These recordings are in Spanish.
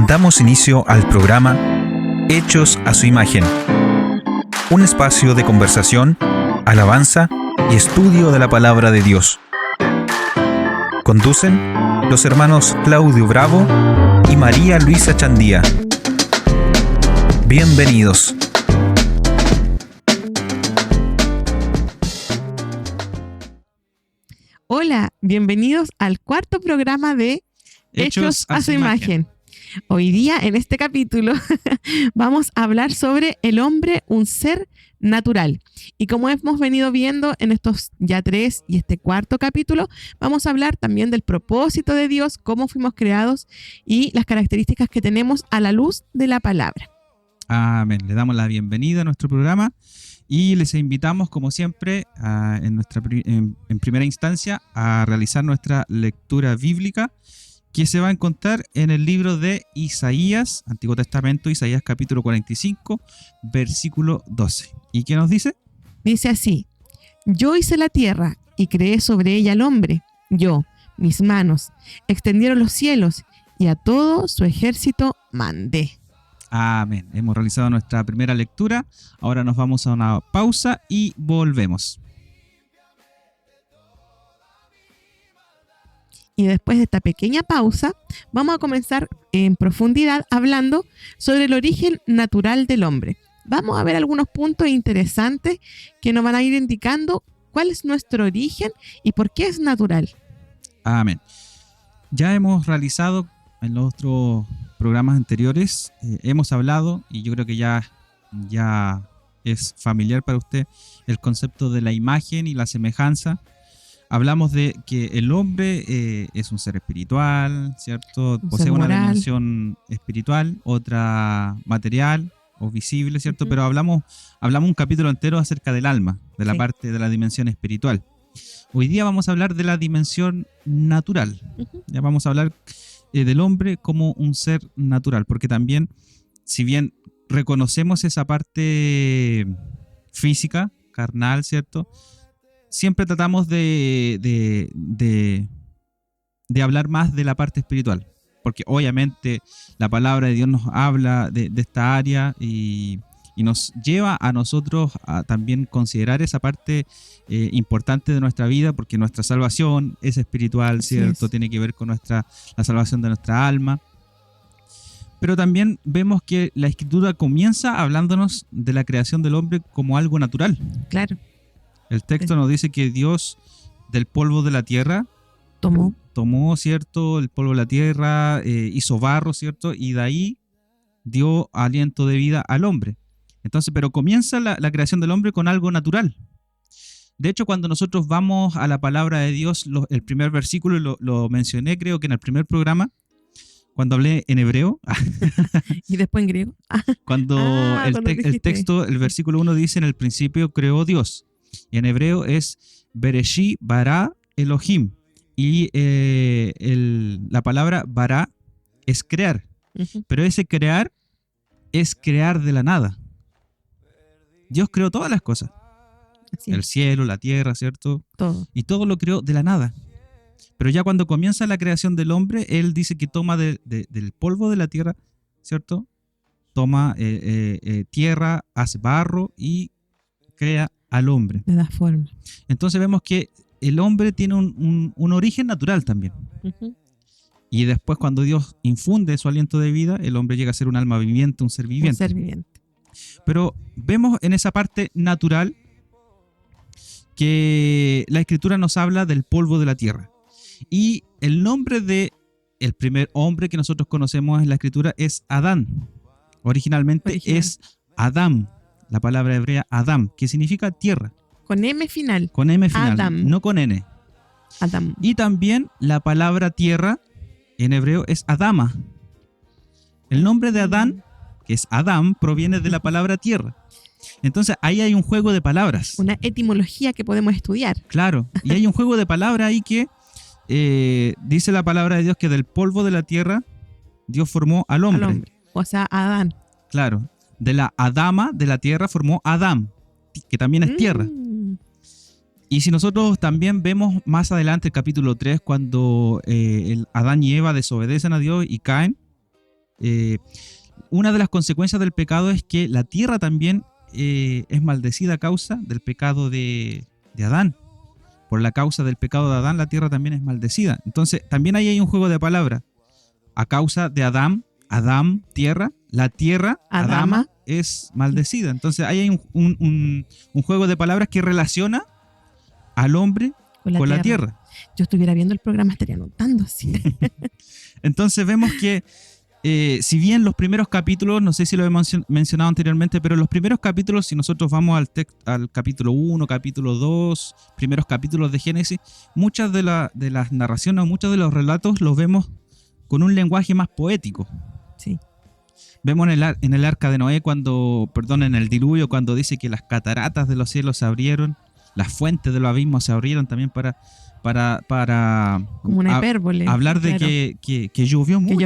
Damos inicio al programa Hechos a su imagen, un espacio de conversación, alabanza y estudio de la palabra de Dios. Conducen los hermanos Claudio Bravo y María Luisa Chandía. Bienvenidos. Hola, bienvenidos al cuarto programa de Hechos a su imagen. Hoy día, en este capítulo, vamos a hablar sobre el hombre, un ser natural. Y como hemos venido viendo en estos ya 3 y este cuarto capítulo, vamos a hablar también del propósito de Dios, cómo fuimos creados y las características que tenemos a la luz de la palabra. Amén. Le damos la bienvenida a nuestro programa y les invitamos, como siempre, en primera instancia, a realizar nuestra lectura bíblica, que se va a encontrar en el libro de Isaías, Antiguo Testamento, Isaías capítulo 45, versículo 12. ¿Y qué nos dice? Dice así: Yo hice la tierra y creé sobre ella al hombre. Yo, mis manos, extendieron los cielos y a todo su ejército mandé. Amén. Hemos realizado nuestra primera lectura. Ahora nos vamos a una pausa y volvemos. Y después de esta pequeña pausa, vamos a comenzar en profundidad hablando sobre el origen natural del hombre. Vamos a ver algunos puntos interesantes que nos van a ir indicando cuál es nuestro origen y por qué es natural. Amén. Ya hemos realizado en los otros programas anteriores, hemos hablado, y yo creo que ya es familiar para usted, el concepto de la imagen y la semejanza. Hablamos de que el hombre es un ser espiritual, ¿cierto? Posee una dimensión espiritual, otra material o visible, ¿cierto? Pero hablamos un capítulo entero acerca del alma, de la parte de la dimensión espiritual. Hoy día vamos a hablar de la dimensión natural. Ya vamos a hablar del hombre como un ser natural, porque también, si bien reconocemos esa parte física, carnal, ¿cierto?, siempre tratamos de hablar más de la parte espiritual, porque obviamente la palabra de Dios nos habla de esta área y nos lleva a nosotros a también considerar esa parte importante de nuestra vida, porque nuestra salvación es espiritual, ¿cierto? Tiene que ver con la salvación de nuestra alma. Pero también vemos que la Escritura comienza hablándonos de la creación del hombre como algo natural. Claro. El texto nos dice que Dios del polvo de la tierra tomó, ¿cierto?, el polvo de la tierra, hizo barro, ¿cierto?, y de ahí dio aliento de vida al hombre. Entonces, pero comienza la creación del hombre con algo natural. De hecho, cuando nosotros vamos a la palabra de Dios, el primer versículo, lo mencioné creo que en el primer programa, cuando hablé en hebreo. Y después en griego. Cuando el texto, el versículo 1 dice: en el principio creó Dios. Y en hebreo es Bereshit bara Elohim. Y la palabra bara es crear. Pero ese crear es crear de la nada. Dios creó todas las cosas. El cielo, la tierra, ¿cierto? Todo. Y todo lo creó de la nada. Pero ya cuando comienza la creación del hombre, Él dice que toma del polvo de la tierra, ¿cierto? Toma tierra, hace barro y crea al hombre. Le da forma. Entonces vemos que el hombre tiene un origen natural también. Y después, cuando Dios infunde su aliento de vida, el hombre llega a ser un alma viviente, un ser viviente. Un ser viviente. Pero vemos en esa parte natural que la Escritura nos habla del polvo de la tierra. Y el nombre del primer hombre que nosotros conocemos en la Escritura es Adán. Originalmente es Adam. La palabra hebrea Adam, que significa tierra. Con M final. Con M final, Adam. no con N. Adam. Y también la palabra tierra en hebreo es Adama. El nombre de Adán, que es Adam, proviene de la palabra tierra. Entonces ahí hay un juego de palabras. Una etimología que podemos estudiar. Claro, y hay un juego de palabras ahí que dice la palabra de Dios que del polvo de la tierra Dios formó al hombre. O sea, Adán. Claro. De la Adama, de la tierra, formó Adam, que también es tierra. Y si nosotros también vemos más adelante el capítulo 3, cuando Adán y Eva desobedecen a Dios y caen, Una de las consecuencias del pecado es que la tierra también es maldecida a causa del pecado de Adán. Por la causa del pecado de Adán, la tierra también es maldecida. Entonces, también ahí hay un juego de palabras. A causa de Adán, tierra, la tierra, Adama, es maldecida. Entonces, ahí hay un juego de palabras que relaciona al hombre con la tierra. Yo estuviera viendo el programa, estaría anotando así. Entonces, vemos que si bien los primeros capítulos, no sé si lo he mencionado anteriormente, pero los primeros capítulos, si nosotros vamos al capítulo 1, capítulo 2, primeros capítulos de Génesis, muchas de las narraciones o muchos de los relatos los vemos con un lenguaje más poético. Sí. Vemos en el arca de Noé, en el diluvio, cuando dice que las cataratas de los cielos se abrieron, las fuentes de los abismos se abrieron también para como una hipérbole, hablar de claro. que llovió mucho.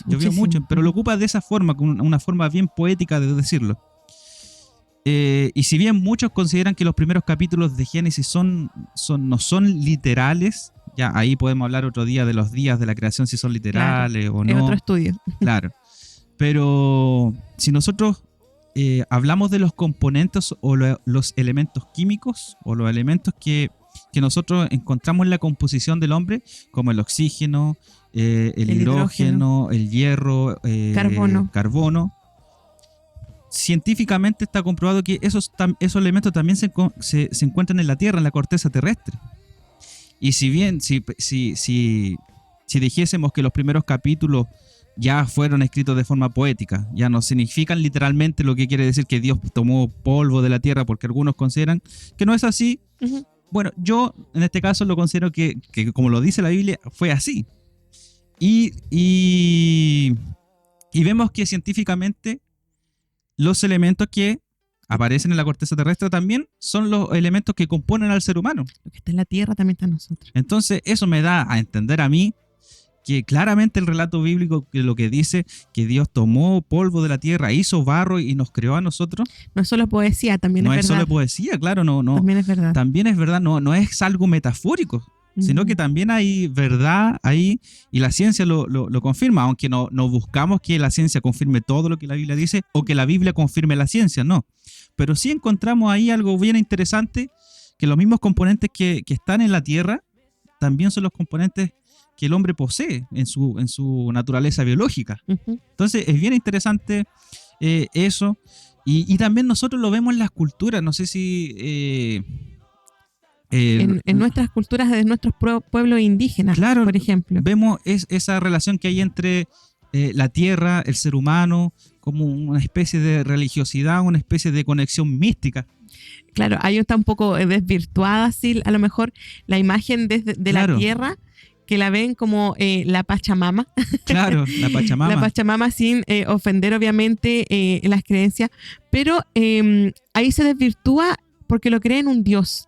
Llovió mucho, pero lo ocupa de esa forma, con una forma bien poética de decirlo. Y si bien muchos consideran que los primeros capítulos de Génesis no son literales, ya ahí podemos hablar otro día de los días de la creación, si son literales o no. Es otro estudio. Claro. Pero si nosotros hablamos de los componentes o los elementos químicos o los elementos que nosotros encontramos en la composición del hombre, como el oxígeno, el hidrógeno, el hierro, carbono. Científicamente está comprobado que esos elementos también se encuentran en la Tierra, en la corteza terrestre. Y si bien, si dijésemos que los primeros capítulos ya fueron escritos de forma poética, ya no significan literalmente lo que quiere decir que Dios tomó polvo de la tierra, porque algunos consideran que no es así. Uh-huh. Bueno, yo en este caso lo considero que como lo dice la Biblia, fue así. Y vemos que científicamente los elementos que aparecen en la corteza terrestre también son los elementos que componen al ser humano. Lo que está en la tierra también está en nosotros. Entonces eso me da a entender a mí que claramente el relato bíblico lo que dice que Dios tomó polvo de la tierra, hizo barro y nos creó a nosotros. No es solo poesía, también es verdad. No es solo poesía, claro, no. También es verdad. También es verdad, no es algo metafórico, sino que también hay verdad ahí y la ciencia lo confirma, aunque no buscamos que la ciencia confirme todo lo que la Biblia dice o que la Biblia confirme la ciencia, no. Pero sí encontramos ahí algo bien interesante, que los mismos componentes que están en la tierra también son los componentes que el hombre posee en su naturaleza biológica. Uh-huh. Entonces es bien interesante eso. Y también nosotros lo vemos en las culturas. No sé si... en nuestras culturas de nuestros pueblos indígenas, claro, por ejemplo. Vemos esa relación que hay entre la tierra, el ser humano, como una especie de religiosidad, una especie de conexión mística. Claro, ahí está un poco desvirtuada, así, a lo mejor la imagen de claro. La tierra, que la ven como la Pachamama. Claro, la Pachamama. La Pachamama sin ofender obviamente las creencias, pero ahí se desvirtúa porque lo creen un Dios.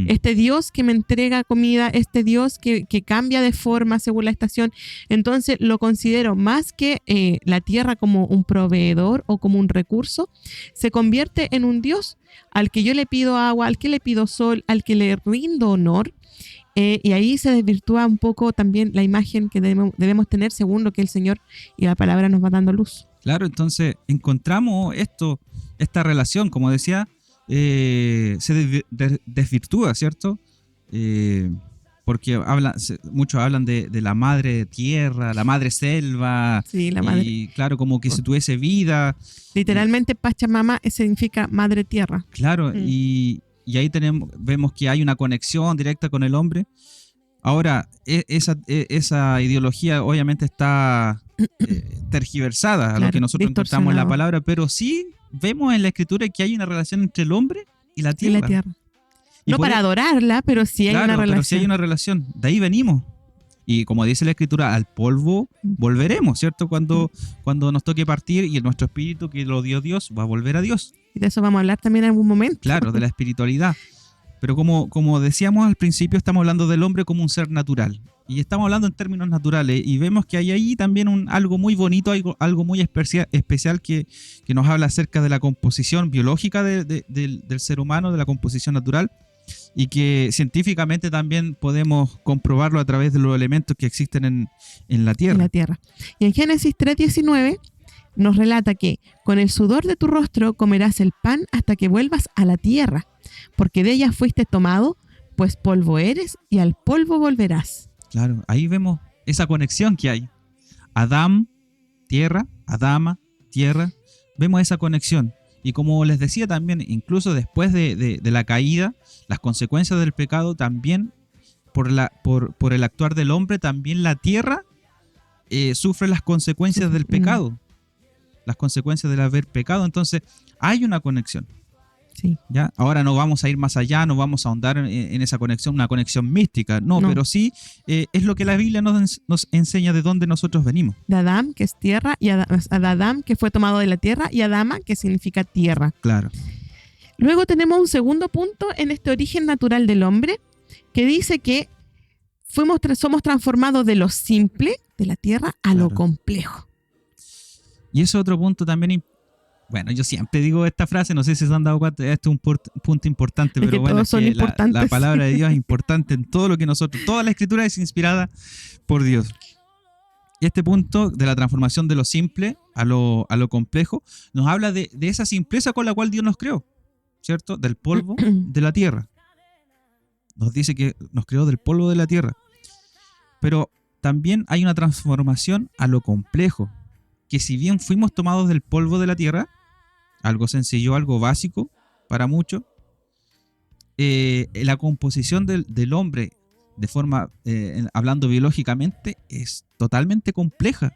Este Dios que me entrega comida, este Dios que cambia de forma según la estación. Entonces lo considero más que la tierra como un proveedor o como un recurso, se convierte en un Dios al que yo le pido agua, al que le pido sol, al que le rindo honor. Y ahí se desvirtúa un poco también la imagen que debemos tener según lo que el Señor y la palabra nos va dando luz. Claro, entonces encontramos esta relación, como decía, se desvirtúa, ¿cierto? Porque muchos hablan de la madre tierra, la madre selva. Sí, la madre. Y claro, como que si tuviese vida. Literalmente Pachamama significa madre tierra. Claro, y ahí vemos que hay una conexión directa con el hombre. Ahora, esa ideología obviamente está tergiversada a lo que nosotros encontramos en la palabra, pero sí vemos en la escritura que hay una relación entre el hombre y la tierra. No para adorarla, pero sí hay una relación. Pero sí hay una relación. De ahí venimos. Y como dice la escritura, al polvo volveremos, ¿cierto? Cuando nos toque partir y nuestro espíritu que lo dio Dios va a volver a Dios. Y de eso vamos a hablar también en algún momento. Claro, de la espiritualidad. Pero como decíamos al principio, estamos hablando del hombre como un ser natural. Y estamos hablando en términos naturales. Y vemos que hay ahí también algo muy bonito, algo muy especial que nos habla acerca de la composición biológica del ser humano, de la composición natural. y que científicamente también podemos comprobarlo a través de los elementos que existen en la tierra. En la tierra. Y en Génesis 3:19 nos relata que con el sudor de tu rostro comerás el pan hasta que vuelvas a la tierra, porque de ella fuiste tomado, pues polvo eres y al polvo volverás. Claro, ahí vemos esa conexión que hay. Adán, tierra, Adama, tierra. Vemos esa conexión. Y como les decía también, incluso después de la caída, las consecuencias del pecado también, por el actuar del hombre, también la tierra sufre las consecuencias del pecado. Las consecuencias del haber pecado. Entonces, hay una conexión. Sí. ¿Ya? Ahora no vamos a ir más allá, no vamos a ahondar en esa conexión, una conexión mística. No. Pero sí es lo que la Biblia nos enseña de dónde nosotros venimos. De Adán, que es tierra, y Adán, que fue tomado de la tierra, y Adama, que significa tierra. Claro. Luego tenemos un segundo punto en este origen natural del hombre, que dice que somos transformados de lo simple, de la tierra, a lo complejo. Y ese otro punto también. Bueno, yo siempre digo esta frase, no sé si se han dado cuenta, esto es un punto importante, pero bueno, es que la palabra de Dios es importante en todo lo que nosotros, toda la escritura es inspirada por Dios. Y este punto de la transformación de lo simple a lo complejo, nos habla de esa simpleza con la cual Dios nos creó, ¿cierto? Del polvo de la tierra. Nos dice que nos creó del polvo de la tierra. Pero también hay una transformación a lo complejo, que si bien fuimos tomados del polvo de la tierra, algo sencillo, algo básico para muchos, la composición del hombre, de forma, hablando biológicamente, es totalmente compleja.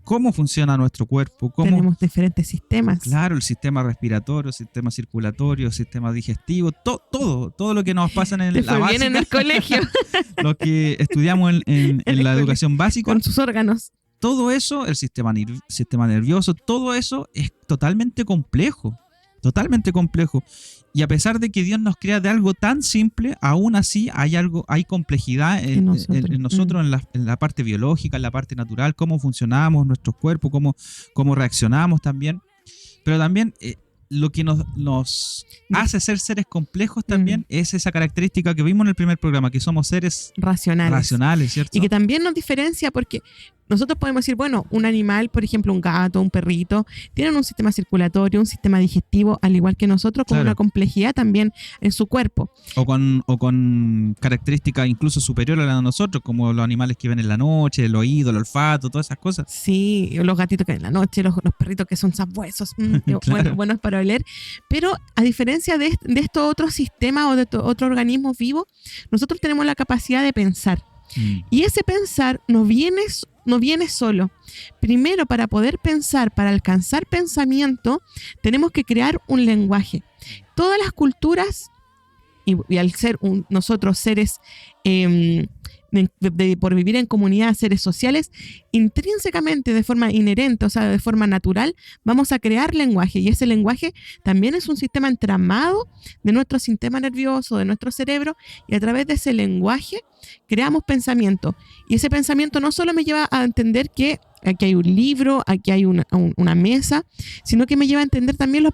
¿Cómo funciona nuestro cuerpo? Tenemos diferentes sistemas. Claro, el sistema respiratorio, el sistema circulatorio, el sistema digestivo, todo lo que nos pasa en la básica. Bien en el colegio. Lo que estudiamos en la educación básica. Con sus órganos. Todo eso, el sistema nervioso, todo eso es totalmente complejo. Totalmente complejo. Y a pesar de que Dios nos crea de algo tan simple, aún así hay complejidad en nosotros, en la parte biológica, en la parte natural, cómo funcionamos, nuestros cuerpos, cómo reaccionamos también. Pero también lo que nos hace ser seres complejos también es esa característica que vimos en el primer programa, que somos seres racionales, ¿cierto? Y que también nos diferencia porque nosotros podemos decir, bueno, un animal, por ejemplo, un gato, un perrito, tienen un sistema circulatorio, un sistema digestivo, al igual que nosotros, con una complejidad también en su cuerpo. O con características incluso superiores a las de nosotros, como los animales que ven en la noche, el oído, el olfato, todas esas cosas. Sí, los gatitos que ven en la noche, los perritos que son sabuesos, Claro. buenos para oler. Pero a diferencia de estos otros sistemas o de otros organismos vivos, nosotros tenemos la capacidad de pensar. Y ese pensar no viene solo. Primero, para poder pensar, para alcanzar pensamiento, tenemos que crear un lenguaje. Todas las culturas, y al ser nosotros seres, por vivir en comunidad, seres sociales, intrínsecamente, de forma inherente, o sea, de forma natural, vamos a crear lenguaje. Y ese lenguaje también es un sistema entramado de nuestro sistema nervioso, de nuestro cerebro, y a través de ese lenguaje creamos pensamiento. Y ese pensamiento no solo me lleva a entender que aquí hay un libro, aquí hay una mesa, sino que me lleva a entender también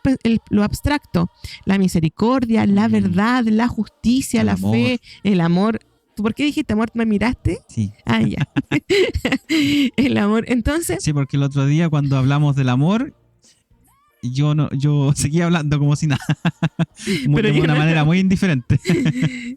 lo abstracto, la misericordia, la verdad, la justicia, la fe, el amor. ¿Tú por qué dijiste amor? ¿Me miraste? Sí. Ah, ya. El amor. Entonces. Sí, porque el otro día cuando hablamos del amor, yo seguía hablando como si nada. Pero de una manera muy indiferente.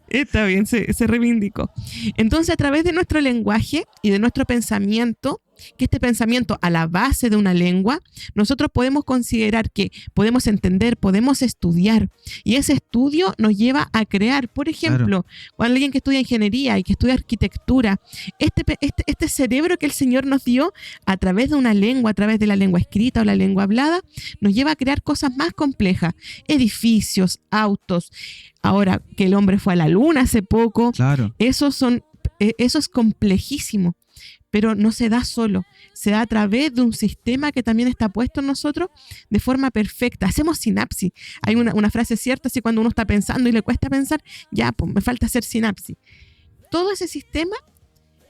Está bien, se reivindicó. Entonces, a través de nuestro lenguaje y de nuestro pensamiento, que este pensamiento a la base de una lengua, nosotros podemos considerar que podemos entender, podemos estudiar, y ese estudio nos lleva a crear. Por ejemplo, cuando alguien que estudia ingeniería y que estudia arquitectura, este cerebro que el Señor nos dio a través de una lengua, a través de la lengua escrita o la lengua hablada, nos lleva a crear cosas más complejas, edificios, autos. Ahora que el hombre fue a la luna hace poco, eso es complejísimo. Pero no se da solo, se da a través de un sistema que también está puesto en nosotros de forma perfecta. Hacemos sinapsis. Hay una frase cierta, así cuando uno está pensando y le cuesta pensar, ya, pues me falta hacer sinapsis. Todo ese sistema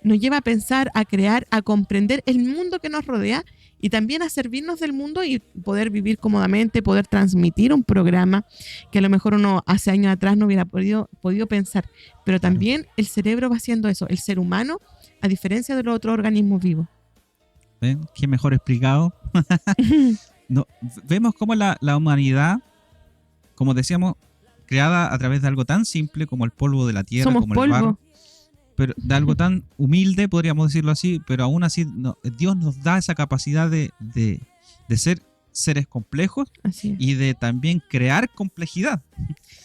nos lleva a pensar, a crear, a comprender el mundo que nos rodea y también a servirnos del mundo y poder vivir cómodamente, poder transmitir un programa que a lo mejor uno hace años atrás no hubiera podido pensar. Pero también el cerebro va haciendo eso, el ser humano, a diferencia de los otros organismos vivos. ¿Ven? Qué mejor explicado. No, vemos cómo la humanidad, como decíamos, creada a través de algo tan simple como el polvo de la tierra, Somos como polvo. el barro, pero de algo tan humilde, podríamos decirlo así, pero aún así Dios nos da esa capacidad de ser seres complejos Así es. y de también crear complejidad.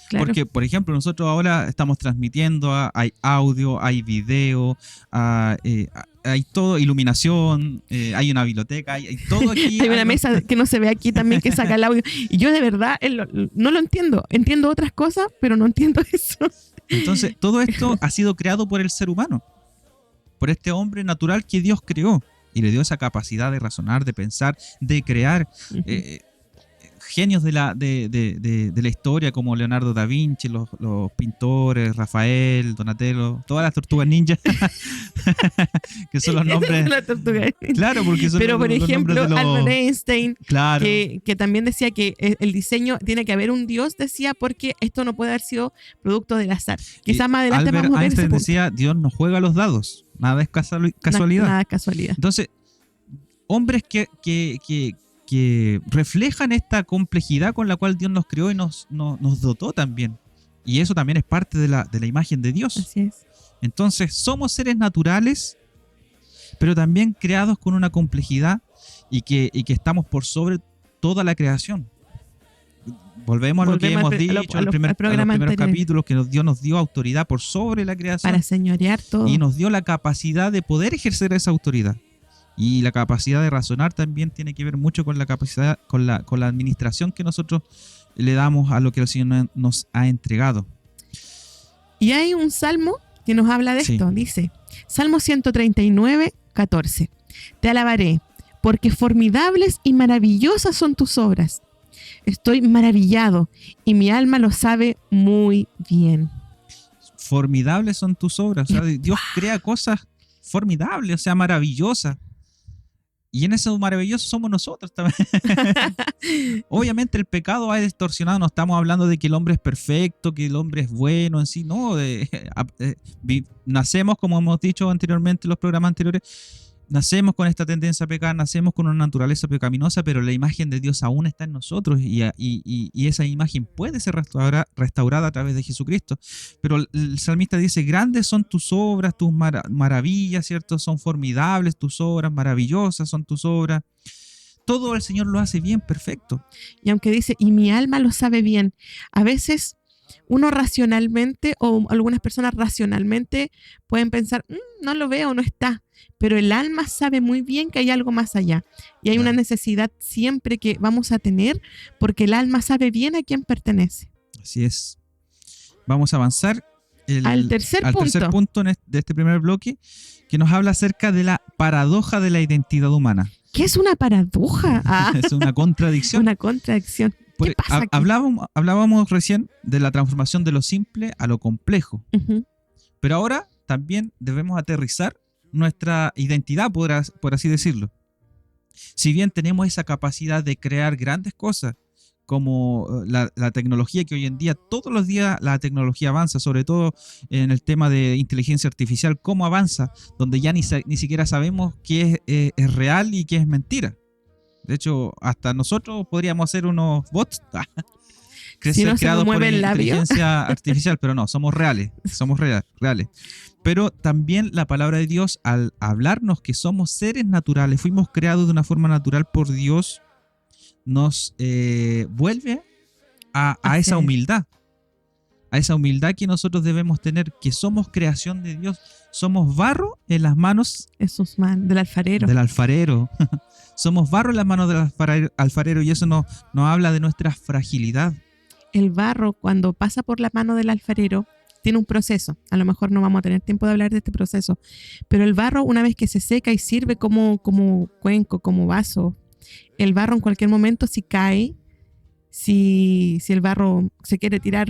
Claro. Porque, por ejemplo, nosotros ahora estamos transmitiendo, hay audio, hay video, hay todo, iluminación, hay una biblioteca, hay todo aquí. Hay una mesa que no se ve aquí también que saca el audio. Y yo de verdad no lo entiendo. Entiendo otras cosas, pero no entiendo eso. Entonces, todo esto ha sido creado por el ser humano, por este hombre natural que Dios creó y le dio esa capacidad de razonar, de pensar, de crear. Genios de la historia como Leonardo da Vinci, los pintores, Rafael, Donatello, todas las tortugas ninja, que son los nombres. La tortuga. Claro, porque son Pero por los ejemplo, nombres de los... Albert Einstein, Claro. que también decía que el diseño tiene que haber un Dios, decía, porque esto no puede haber sido producto del azar. Quizás más adelante Albert vamos a ver ese Einstein punto. decía, Dios no juega a los dados, nada es casualidad. Nada es casualidad. Entonces, hombres que reflejan esta complejidad con la cual Dios nos creó y nos dotó también. Y eso también es parte de la imagen de Dios. Así es. Entonces, somos seres naturales, pero también creados con una complejidad y que estamos por sobre toda la creación. Volvemos a lo que hemos dicho en los primeros capítulos, que Dios nos dio autoridad por sobre la creación. Para señorear todo. Y nos dio la capacidad de poder ejercer esa autoridad. Y la capacidad de razonar también tiene que ver mucho con la capacidad, con la administración que nosotros le damos a lo que el Señor nos ha entregado. Y hay un salmo que nos habla de esto. Dice, Salmo 139, 14. Te alabaré, porque formidables y maravillosas son tus obras. Estoy maravillado y mi alma lo sabe muy bien. Formidables son tus obras. O sea, Dios crea cosas formidables, o sea, maravillosas. Y en eso maravilloso somos nosotros también. Obviamente el pecado ha distorsionado, no estamos hablando de que el hombre es perfecto, que el hombre es bueno en sí, no. Nacemos, como hemos dicho anteriormente en los programas anteriores, nacemos con esta tendencia a pecar, nacemos con una naturaleza pecaminosa, pero la imagen de Dios aún está en nosotros y esa imagen puede ser restaurada a través de Jesucristo. Pero el salmista dice, grandes son tus obras, tus maravillas, ¿cierto? Son formidables tus obras, maravillosas son tus obras. Todo el Señor lo hace bien, perfecto. Y aunque dice, y mi alma lo sabe bien, a veces uno racionalmente o algunas personas racionalmente pueden pensar, no lo veo, no está. Pero el alma sabe muy bien que hay algo más allá. Y hay una necesidad siempre que vamos a tener porque el alma sabe bien a quién pertenece. Así es. Vamos a avanzar al tercer punto de este primer bloque, que nos habla acerca de la paradoja de la identidad humana. ¿Qué es una paradoja? Es una contradicción. Una contradicción. ¿Qué pasa aquí? Hablábamos recién de la transformación de lo simple a lo complejo. Uh-huh. Pero ahora también debemos aterrizar nuestra identidad, por así decirlo. Si bien tenemos esa capacidad de crear grandes cosas, como la tecnología, que hoy en día, todos los días la tecnología avanza, sobre todo en el tema de inteligencia artificial, cómo avanza, donde ya ni siquiera sabemos qué es real y qué es mentira. De hecho, hasta nosotros podríamos hacer unos bots creados por inteligencia artificial, pero no, somos reales, Pero también la palabra de Dios, al hablarnos que somos seres naturales, fuimos creados de una forma natural por Dios, nos vuelve a esa humildad. A esa humildad que nosotros debemos tener, que somos creación de Dios, somos barro en las manos del alfarero. Somos barro en las manos del alfarero, y eso nos habla de nuestra fragilidad. El barro, cuando pasa por la mano del alfarero, tiene un proceso. A lo mejor no vamos a tener tiempo de hablar de este proceso, pero el barro, una vez que se seca y sirve como cuenco, como vaso, el barro en cualquier momento, si cae, si el barro se quiere tirar,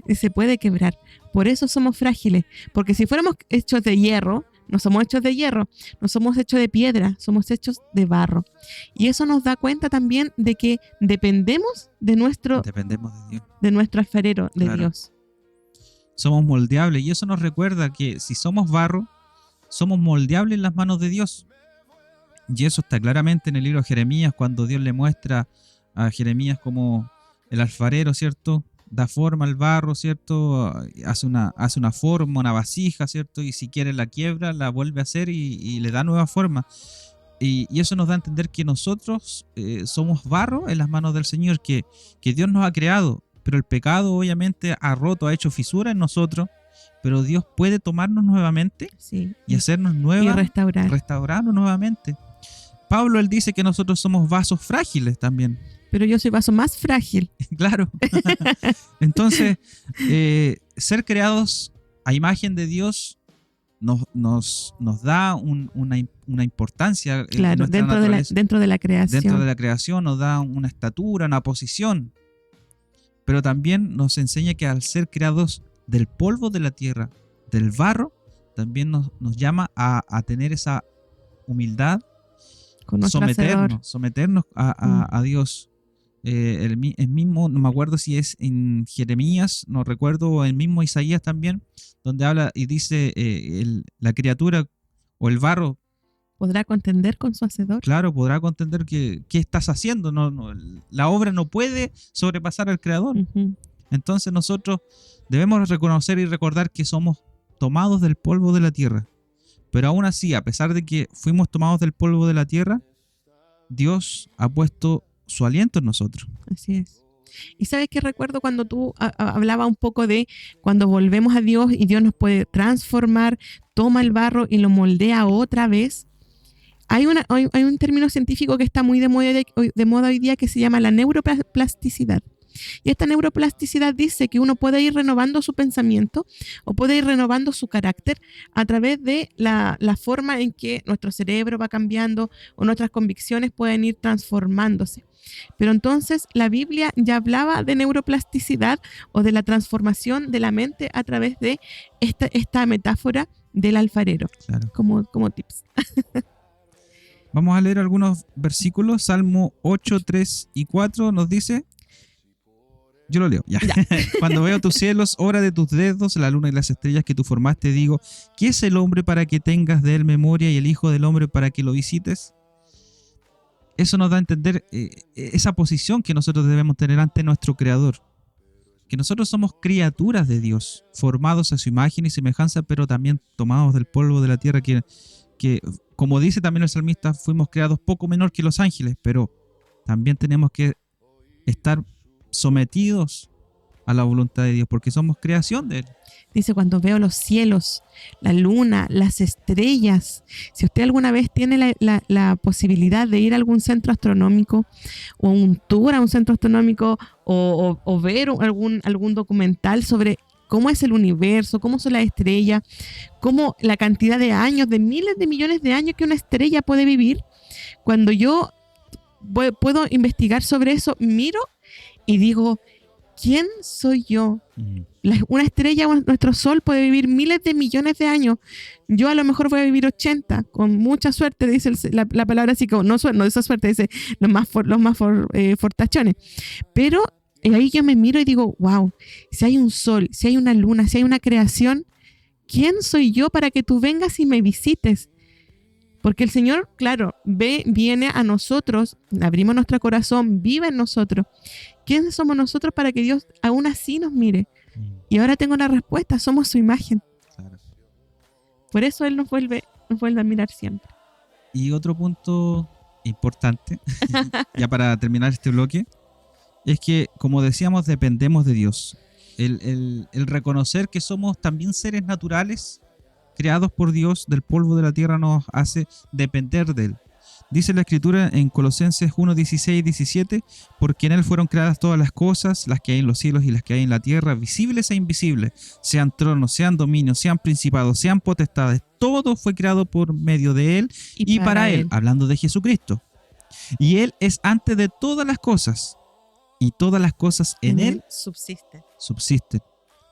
se puede quebrar. Por eso somos frágiles, porque si fuéramos hechos de hierro, no somos hechos de hierro, no somos hechos de piedra, somos hechos de barro. Y eso nos da cuenta también de que dependemos de nuestro alfarero, de Claro. Dios. Somos moldeables y eso nos recuerda que si somos barro, somos moldeables en las manos de Dios. Y eso está claramente en el libro de Jeremías, cuando Dios le muestra a Jeremías como el alfarero, ¿cierto? Da forma al barro, ¿cierto? Hace una forma, una vasija, ¿cierto? Y si quiere la quiebra, la vuelve a hacer y le da nueva forma. Y eso nos da a entender que nosotros somos barro en las manos del Señor, que Dios nos ha creado, pero el pecado obviamente ha roto, ha hecho fisura en nosotros, pero Dios puede tomarnos nuevamente Sí. y hacernos Y nuevas, restaurarnos nuevamente. Pablo, él dice que nosotros somos vasos frágiles también. Pero yo soy vaso más frágil. Claro. Entonces, ser creados a imagen de Dios nos da una importancia. Claro, nuestra dentro de la creación. Dentro de la creación nos da una estatura, una posición. Pero también nos enseña que al ser creados del polvo de la tierra, del barro, también nos llama a tener esa humildad, Con nuestro Hacedor. someternos a Dios. El mismo, no me acuerdo si es en Jeremías, no recuerdo, o el mismo Isaías también, donde habla y dice la criatura o el barro, ¿Podrá contender con su Hacedor? claro, podrá contender qué estás haciendo. La obra no puede sobrepasar al Creador. Ujú. Entonces nosotros debemos reconocer y recordar que somos tomados del polvo de la tierra. Pero aún así, a pesar de que fuimos tomados del polvo de la tierra, Dios ha puesto su aliento en nosotros. Así es. Y sabes que recuerdo cuando tú hablabas un poco de cuando volvemos a Dios y Dios nos puede transformar, toma el barro y lo moldea otra vez. Hay un término científico que está muy de moda hoy día que se llama la neuroplasticidad. Y esta neuroplasticidad dice que uno puede ir renovando su pensamiento o puede ir renovando su carácter a través de la forma en que nuestro cerebro va cambiando o nuestras convicciones pueden ir transformándose. Pero entonces la Biblia ya hablaba de neuroplasticidad o de la transformación de la mente a través de esta metáfora del alfarero, Claro. como tips. Vamos a leer algunos versículos. Salmo 8, 3 y 4 nos dice... Yo lo leo, ya. Cuando veo tus cielos, obra de tus dedos, la luna y las estrellas que tú formaste, digo, ¿qué es el hombre para que tengas de él memoria y el hijo del hombre para que lo visites? Eso nos da a entender esa posición que nosotros debemos tener ante nuestro Creador. Que nosotros somos criaturas de Dios, formados a su imagen y semejanza, pero también tomados del polvo de la tierra, que como dice también el salmista, fuimos creados poco menor que los ángeles, pero también tenemos que estar sometidos a la voluntad de Dios, porque somos creación de Él. Dice, cuando veo los cielos, la luna, las estrellas. Si usted alguna vez tiene la posibilidad de ir a algún centro astronómico o un tour a un centro astronómico o ver algún documental sobre cómo es el universo, cómo son las estrellas, cómo la cantidad de años, de miles de millones de años que una estrella puede vivir, cuando yo puedo investigar sobre eso, miro y digo, ¿quién soy yo? Una estrella, nuestro sol, puede vivir miles de millones de años. Yo a lo mejor voy a vivir 80, con mucha suerte, dice la palabra así, como no esa suerte, dice los más fortachones. Pero ahí yo me miro y digo, wow, si hay un sol, si hay una luna, si hay una creación, ¿quién soy yo para que tú vengas y me visites? Porque el Señor, claro, viene a nosotros, abrimos nuestro corazón, vive en nosotros. ¿Quién somos nosotros para que Dios aún así nos mire? Y ahora tengo la respuesta, somos su imagen. Claro. Por eso Él nos vuelve a mirar siempre. Y otro punto importante, ya para terminar este bloque, es que, como decíamos, dependemos de Dios. El reconocer que somos también seres naturales, creados por Dios, del polvo de la tierra, nos hace depender de Él. Dice la Escritura en Colosenses 1, 16 y 17, porque en Él fueron creadas todas las cosas, las que hay en los cielos y las que hay en la tierra, visibles e invisibles, sean tronos, sean dominios, sean principados, sean potestades, todo fue creado por medio de Él y para Él, hablando de Jesucristo. Y Él es antes de todas las cosas, y todas las cosas en Él subsisten.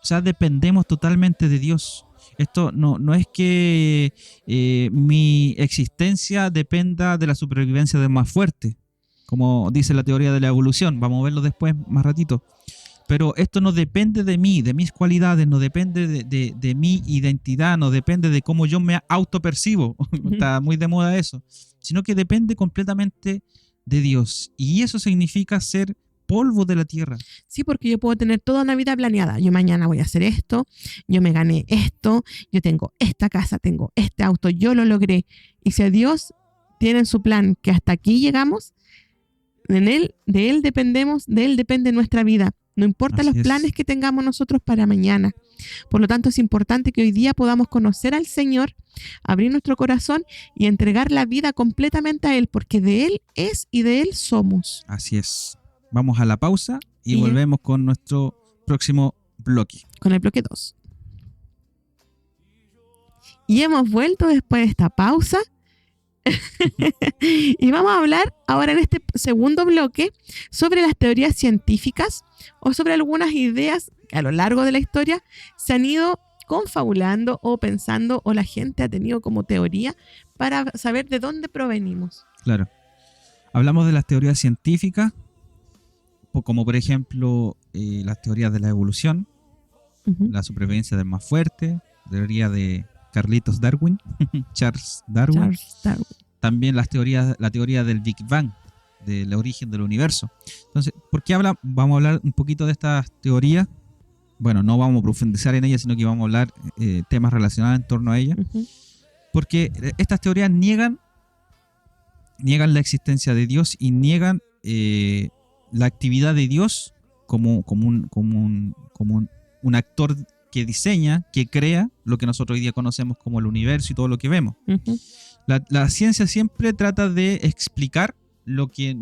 O sea, dependemos totalmente de Dios. Esto no es que mi existencia dependa de la supervivencia del más fuerte, como dice la teoría de la evolución. Vamos a verlo después, más ratito. Pero esto no depende de mí, de mis cualidades, no depende de mi identidad, no depende de cómo yo me autopercibo. Está muy de moda eso. Sino que depende completamente de Dios. Y eso significa ser polvo de la tierra. Sí, porque yo puedo tener toda una vida planeada. Yo mañana voy a hacer esto, yo me gané esto, yo tengo esta casa, tengo este auto, yo lo logré. Y si Dios tiene en su plan que hasta aquí llegamos, de Él dependemos, de Él depende nuestra vida. No importa los planes que tengamos nosotros para mañana. Por lo tanto, es importante que hoy día podamos conocer al Señor, abrir nuestro corazón y entregar la vida completamente a Él, porque de Él es y de Él somos. Así es. Vamos a la pausa y volvemos con nuestro próximo bloque. Con el bloque 2. Y hemos vuelto después de esta pausa. Y vamos a hablar ahora en este segundo bloque sobre las teorías científicas o sobre algunas ideas que a lo largo de la historia se han ido confabulando o pensando o la gente ha tenido como teoría para saber de dónde provenimos. Claro. Hablamos de las teorías científicas, como por ejemplo las teorías de la evolución, la supervivencia del más fuerte, teoría de Carlitos Darwin, Charles Darwin. También la teoría del Big Bang, del origen del universo. Entonces, ¿por qué vamos a hablar un poquito de estas teorías? Bueno, no vamos a profundizar en ellas, sino que vamos a hablar temas relacionados en torno a ellas. Porque estas teorías niegan la existencia de Dios y niegan la actividad de Dios como un actor que diseña, que crea lo que nosotros hoy día conocemos como el universo y todo lo que vemos. La ciencia siempre trata de explicar lo que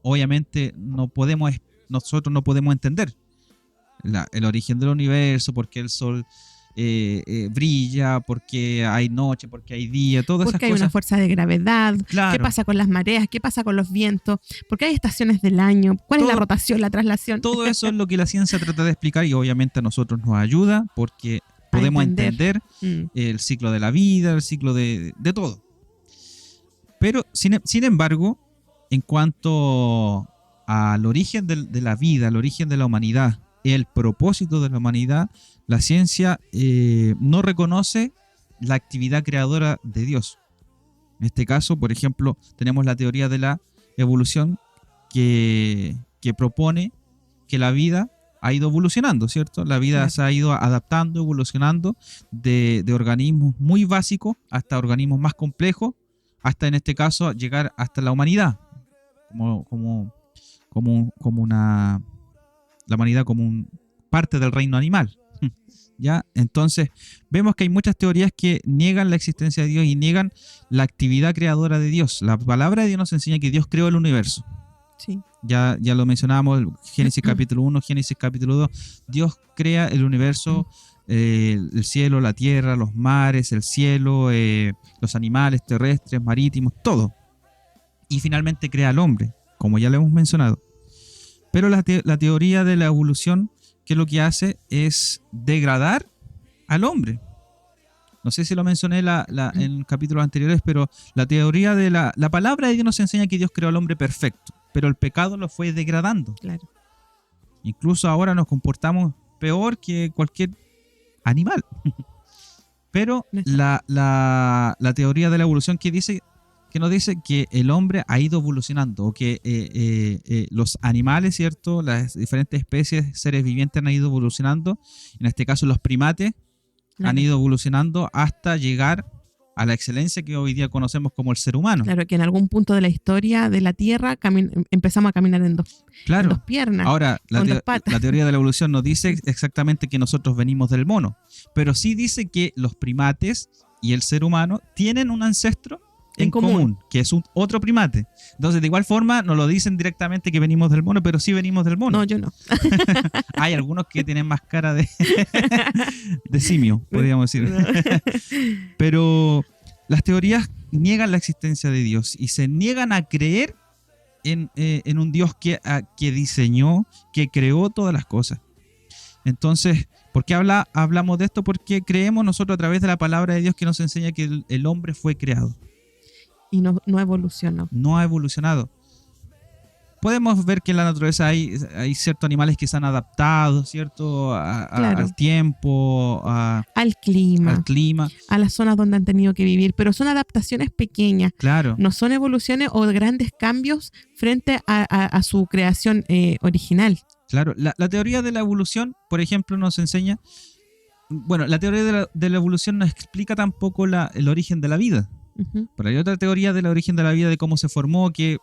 obviamente nosotros no podemos entender. El origen del universo, por qué el sol brilla, por qué hay noche, por qué hay día, todas esas cosas. Porque hay una fuerza de gravedad, claro. ¿Qué pasa con las mareas? ¿Qué pasa con los vientos? ¿Por qué hay estaciones del año? ¿Cuál es la rotación, la traslación? Todo eso es lo que la ciencia trata de explicar y obviamente a nosotros nos ayuda porque podemos entender el ciclo de la vida, el ciclo de todo. Pero, sin embargo, en cuanto al origen de la vida, al origen de la humanidad, el propósito de la humanidad, la ciencia no reconoce la actividad creadora de Dios. En este caso, por ejemplo, tenemos la teoría de la evolución que propone que la vida ha ido evolucionando, ¿cierto? La vida se ha ido adaptando, evolucionando de organismos muy básicos hasta organismos más complejos, hasta en este caso llegar hasta la humanidad, la humanidad como parte del reino animal. ¿Ya? Entonces vemos que hay muchas teorías que niegan la existencia de Dios y niegan la actividad creadora de Dios. La palabra de Dios nos enseña que Dios creó el universo. Sí. Ya lo mencionábamos, Génesis capítulo 1, Génesis capítulo 2. Dios crea el universo, el cielo, la tierra, los mares, el cielo, los animales terrestres, marítimos, todo. Y finalmente crea al hombre, como ya lo hemos mencionado. Pero la teoría de la evolución, que lo que hace es degradar al hombre. No sé si lo mencioné en capítulos anteriores, pero la teoría de la palabra de Dios nos enseña que Dios creó al hombre perfecto, pero el pecado lo fue degradando. Claro. Incluso ahora nos comportamos peor que cualquier animal. Pero la teoría de la evolución que nos dice que el hombre ha ido evolucionando, o que los animales, ¿cierto? Las diferentes especies, seres vivientes han ido evolucionando. En este caso los primates han ido evolucionando hasta llegar a la excelencia que hoy día conocemos como el ser humano. Claro, que en algún punto de la historia de la Tierra empezamos a caminar en dos piernas. Ahora, la teoría de la evolución no dice exactamente que nosotros venimos del mono, pero sí dice que los primates y el ser humano tienen un ancestro en común, que es otro primate. Entonces, de igual forma, no lo dicen directamente que venimos del mono, pero sí venimos del mono. No, yo no. Hay algunos que tienen más cara de simio, podríamos decir. No. Pero las teorías niegan la existencia de Dios y se niegan a creer en un Dios que diseñó, que creó todas las cosas. Entonces, ¿por qué hablamos de esto? Porque creemos nosotros a través de la palabra de Dios que nos enseña que el hombre fue creado. Y no evolucionó. No ha evolucionado. Podemos ver que en la naturaleza hay ciertos animales que se han adaptado, ¿cierto? Claro. Al tiempo, al clima, a las zonas donde han tenido que vivir, pero son adaptaciones pequeñas. Claro. No son evoluciones o grandes cambios frente a su creación original. Claro. La teoría de la evolución, por ejemplo, nos enseña... Bueno, la teoría de la evolución no explica tampoco el origen de la vida. Uh-huh. Pero hay otra teoría del origen de la vida, de cómo se formó, que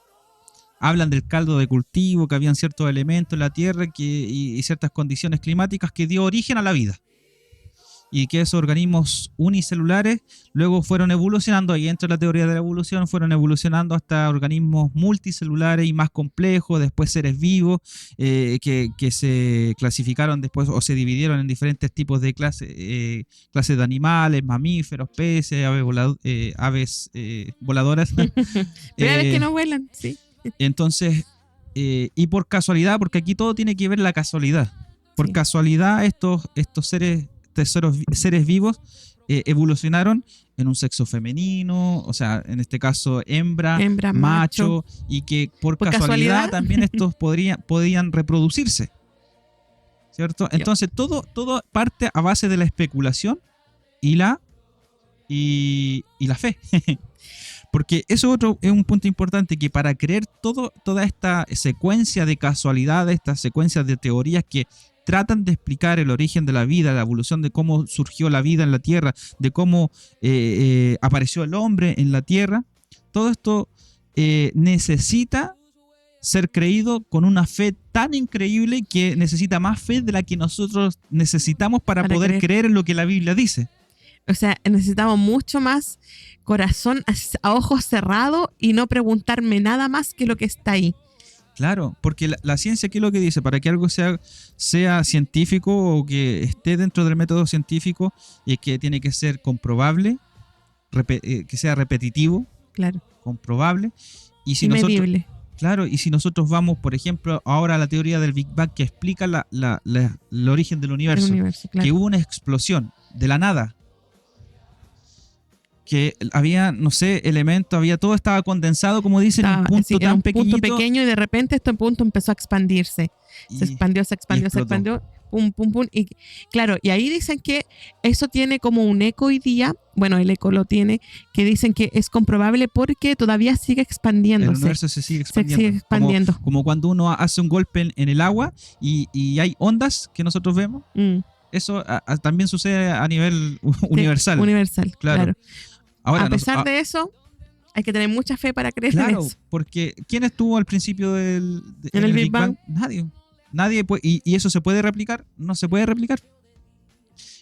hablan del caldo de cultivo, que habían ciertos elementos en la tierra y ciertas condiciones climáticas que dio origen a la vida. Y que esos organismos unicelulares luego fueron evolucionando, y dentro de la teoría de la evolución fueron evolucionando hasta organismos multicelulares y más complejos, después seres vivos, que se clasificaron después o se dividieron en diferentes tipos de clases de animales, mamíferos, peces, aves voladoras. Pero aves que no vuelan, sí. Entonces, y por casualidad, porque aquí todo tiene que ver la casualidad. Por casualidad estos seres vivos evolucionaron en un sexo femenino, o sea, en este caso hembra macho, y que por casualidad también estos podían reproducirse, ¿cierto? Entonces todo parte a base de la especulación y la fe. Porque eso es un punto importante, que para creer toda esta secuencia de casualidades, estas secuencias de teorías que tratan de explicar el origen de la vida, la evolución de cómo surgió la vida en la Tierra, de cómo apareció el hombre en la Tierra, todo esto necesita ser creído con una fe tan increíble que necesita más fe de la que nosotros necesitamos para poder creer en lo que la Biblia dice. O sea, necesitamos mucho más corazón a ojos cerrados y no preguntarme nada más que lo que está ahí. Claro, porque la ciencia, ¿qué es lo que dice? Para que algo sea científico o que esté dentro del método científico, es que tiene que ser comprobable, que sea repetitivo, claro, comprobable, y medible. Claro, y si nosotros vamos, por ejemplo, ahora a la teoría del Big Bang, que explica el origen del universo, claro, que hubo una explosión de la nada, que había, no sé, elementos, todo estaba condensado, como dicen, en un punto tan pequeñito. Punto pequeño, y de repente este punto empezó a expandirse. Se expandió, pum, pum, pum. Y claro, y ahí dicen que eso tiene como un eco hoy día, bueno, el eco lo tiene, que dicen que es comprobable porque todavía sigue expandiéndose. El universo se sigue expandiendo. Como cuando uno hace un golpe en el agua y hay ondas que nosotros vemos. Eso también sucede a nivel universal. Universal, claro. Ahora, a pesar de eso, hay que tener mucha fe para creer en eso. Claro, porque ¿quién estuvo al principio en el Big Bang? Nadie puede, y eso se puede replicar, no se puede replicar.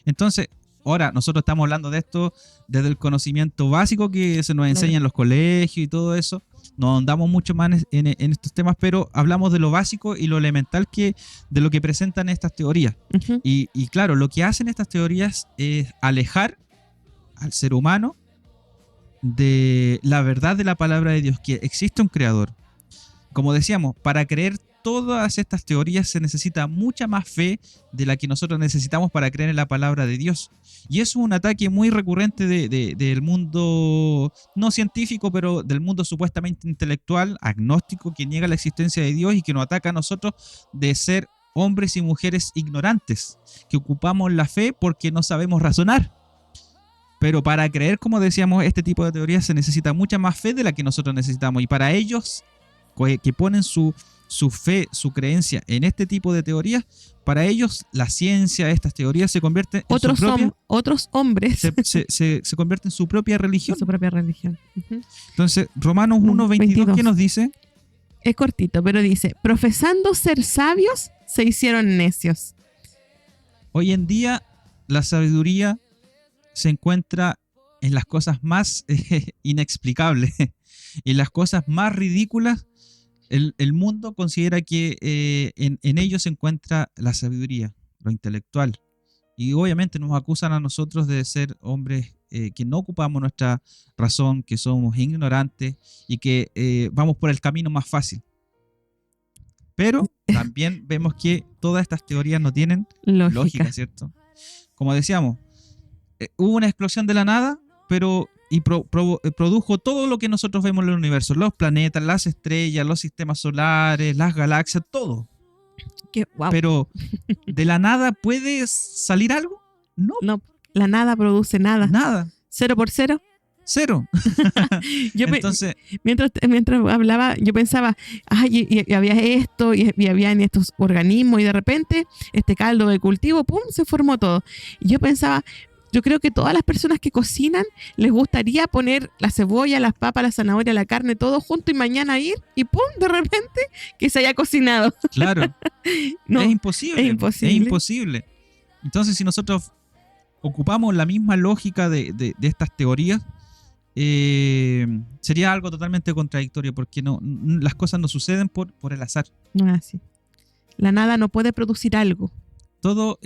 Entonces, ahora nosotros estamos hablando de esto desde el conocimiento básico que se nos enseña en los colegios y todo eso. No andamos mucho más en estos temas, pero hablamos de lo básico y lo elemental de lo que presentan estas teorías. Uh-huh. Y claro, lo que hacen estas teorías es alejar al ser humano de la verdad de la palabra de Dios, que existe un creador. Como decíamos, para creer todas estas teorías se necesita mucha más fe de la que nosotros necesitamos para creer en la palabra de Dios. Y eso es un ataque muy recurrente del mundo no científico, pero del mundo supuestamente intelectual, agnóstico, que niega la existencia de Dios y que nos ataca a nosotros de ser hombres y mujeres ignorantes, que ocupamos la fe porque no sabemos razonar. Pero para creer, como decíamos, este tipo de teorías se necesita mucha más fe de la que nosotros necesitamos. Y para ellos, que ponen su fe, su creencia en este tipo de teorías, para ellos la ciencia, estas teorías se convierten en otros hombres se convierten en su propia religión. Su propia religión. Uh-huh. Entonces, Romanos 1:22, ¿qué nos dice? Es cortito, pero dice: profesando ser sabios, se hicieron necios. Hoy en día, la sabiduría se encuentra en las cosas más inexplicables, en las cosas más ridículas. El mundo considera que en ellos se encuentra la sabiduría, lo intelectual. Y obviamente nos acusan a nosotros de ser hombres que no ocupamos nuestra razón, que somos ignorantes y que vamos por el camino más fácil. Pero también vemos que todas estas teorías no tienen lógica, ¿cierto? Como decíamos, hubo una explosión de la nada, pero produjo todo lo que nosotros vemos en el universo, los planetas, las estrellas, los sistemas solares, las galaxias, todo. Wow. Pero ¿de la nada puede salir algo? No. No, la nada produce nada. Nada. 0 por 0. 0. Entonces, mientras hablaba, yo pensaba, y había esto, y había en estos organismos, y de repente este caldo de cultivo, ¡pum!, se formó todo. Y yo pensaba, yo creo que todas las personas que cocinan les gustaría poner la cebolla, las papas, la zanahoria, la carne, todo junto y mañana ir y ¡pum!, de repente que se haya cocinado. Claro. No, es imposible. Es imposible. Es imposible. Entonces, si nosotros ocupamos la misma lógica de estas teorías, sería algo totalmente contradictorio, porque las cosas no suceden por el azar. No es así. La nada no puede producir algo. Todo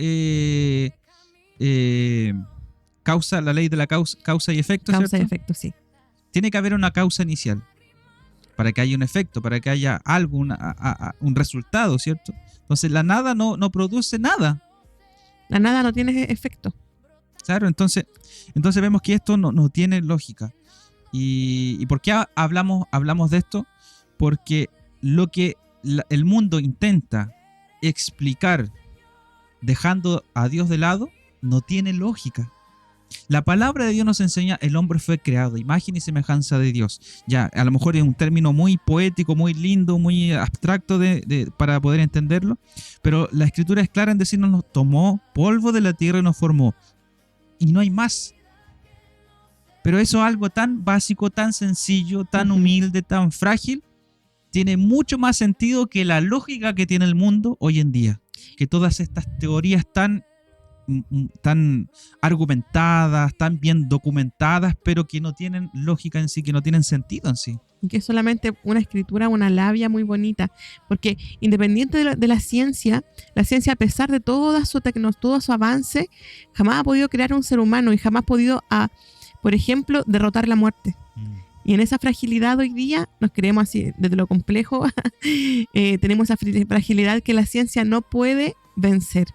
causa, la ley de la causa y efecto, Causa ¿cierto? y efecto, sí. Tiene que haber una causa inicial para que haya un efecto, para que haya algo, un resultado, ¿cierto? Entonces la nada no produce nada. La nada no tiene efecto. Claro, entonces vemos que esto no tiene lógica. ¿Y por qué hablamos de esto? Porque lo que el mundo intenta explicar dejando a Dios de lado no tiene lógica. La palabra de Dios nos enseña: el hombre fue creado, imagen y semejanza de Dios. Ya, a lo mejor es un término muy poético, muy lindo, muy abstracto para poder entenderlo, pero la Escritura es clara en decirnos: nos tomó polvo de la tierra y nos formó. Y no hay más. Pero eso es algo tan básico, tan sencillo, tan humilde, tan frágil, tiene mucho más sentido que la lógica que tiene el mundo hoy en día. Que todas estas teorías tan argumentadas, tan bien documentadas, pero que no tienen lógica en sí, que no tienen sentido en sí. Que es solamente una escritura, una labia muy bonita. Porque independiente de la ciencia, a pesar de todo su avance, jamás ha podido crear un ser humano y jamás ha podido, por ejemplo, derrotar la muerte. Y en esa fragilidad hoy día, nos creemos así, desde lo complejo, tenemos esa fragilidad que la ciencia no puede vencer.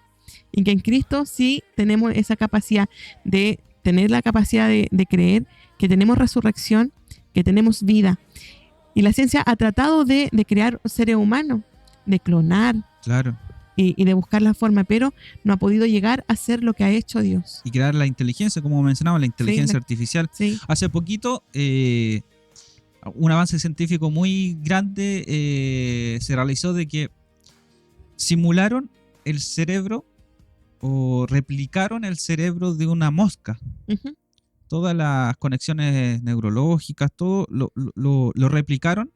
Y que en Cristo sí tenemos esa capacidad de tener la capacidad de creer que tenemos resurrección, que tenemos vida. Y la ciencia ha tratado de crear seres humanos, de clonar. Claro. Y de buscar la forma, pero no ha podido llegar a ser lo que ha hecho Dios. Y crear la inteligencia, como mencionaba, la inteligencia artificial. Sí. Hace poquito, un avance científico muy grande se realizó de que simularon el cerebro o replicaron el cerebro de una mosca. Uh-huh. Todas las conexiones neurológicas, todo lo replicaron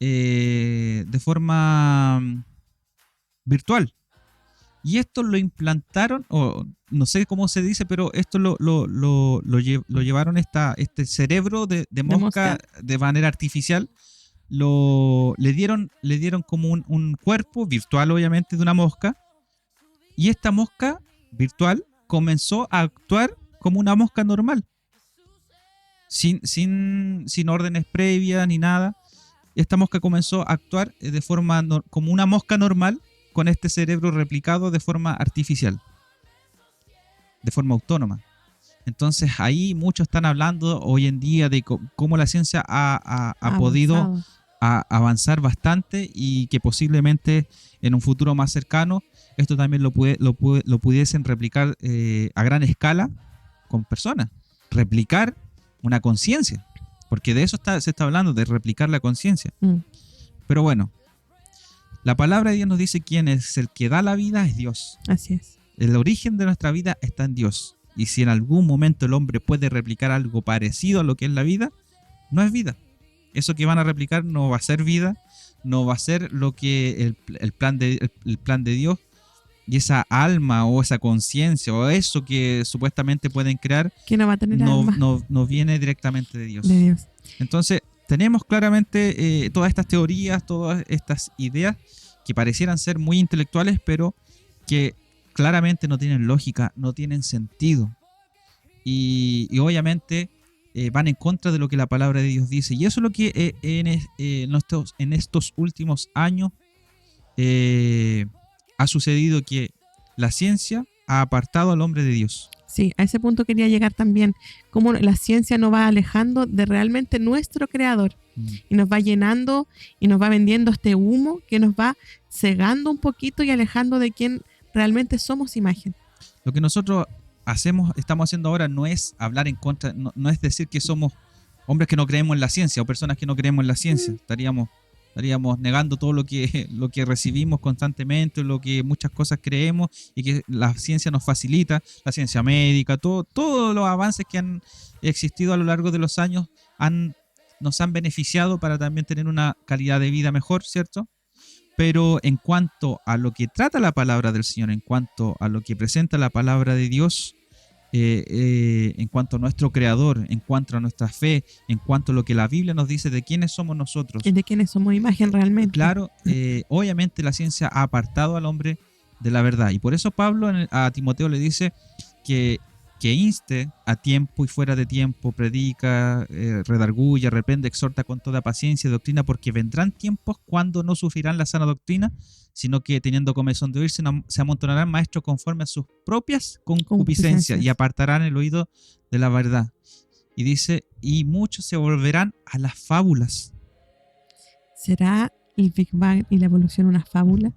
de forma virtual. Y esto lo implantaron, o no sé cómo se dice, pero esto lo llevaron este cerebro de mosca de manera artificial. Le dieron como un cuerpo virtual, obviamente, de una mosca. Y esta mosca virtual comenzó a actuar como una mosca normal. Sin órdenes previas ni nada. Esta mosca comenzó a actuar de forma como una mosca normal, con este cerebro replicado de forma artificial, de forma autónoma. Entonces ahí muchos están hablando hoy en día de cómo la ciencia ha podido avanzar bastante, y que posiblemente en un futuro más cercano esto también lo pudiesen replicar a gran escala con personas. Replicar una conciencia, porque de eso se está hablando, de replicar la conciencia. Pero bueno, la palabra de Dios nos dice: quién es el que da la vida es Dios. Así es. El origen de nuestra vida está en Dios. Y si en algún momento el hombre puede replicar algo parecido a lo que es la vida, no es vida. Eso que van a replicar no va a ser vida, no va a ser lo que el plan de Dios, y esa alma o esa conciencia o eso que supuestamente pueden crear, que no va a tener alma. No viene directamente de Dios. De Dios. Entonces tenemos claramente todas estas teorías, todas estas ideas que parecieran ser muy intelectuales, pero que claramente no tienen lógica, no tienen sentido. Y obviamente van en contra de lo que la palabra de Dios dice. Y eso es lo que en estos últimos años ha sucedido que la ciencia ha apartado al hombre de Dios. Sí, a ese punto quería llegar también, cómo la ciencia nos va alejando de realmente nuestro creador y nos va llenando y nos va vendiendo este humo que nos va cegando un poquito y alejando de quien realmente somos imagen. Lo que nosotros estamos haciendo ahora no es hablar en contra, no es decir que somos hombres que no creemos en la ciencia o personas que no creemos en la ciencia. Estaríamos negando todo lo que recibimos constantemente, muchas cosas creemos y que la ciencia nos facilita, la ciencia médica, todos los avances que han existido a lo largo de los años nos han beneficiado para también tener una calidad de vida mejor, ¿cierto? Pero en cuanto a lo que trata la palabra del Señor, en cuanto a lo que presenta la palabra de Dios, en cuanto a nuestro Creador, en cuanto a nuestra fe, en cuanto a lo que la Biblia nos dice de quiénes somos nosotros. Y de quiénes somos imagen realmente. Claro, obviamente la ciencia ha apartado al hombre de la verdad. Y por eso Pablo a Timoteo le dice que inste a tiempo y fuera de tiempo, predica, redarguye, reprende, exhorta con toda paciencia y doctrina, porque vendrán tiempos cuando no sufrirán la sana doctrina, sino que teniendo comezón de oír se amontonarán maestros conforme a sus propias concupiscencias y apartarán el oído de la verdad. Y dice, y muchos se volverán a las fábulas. ¿Será el Big Bang y la evolución una fábula?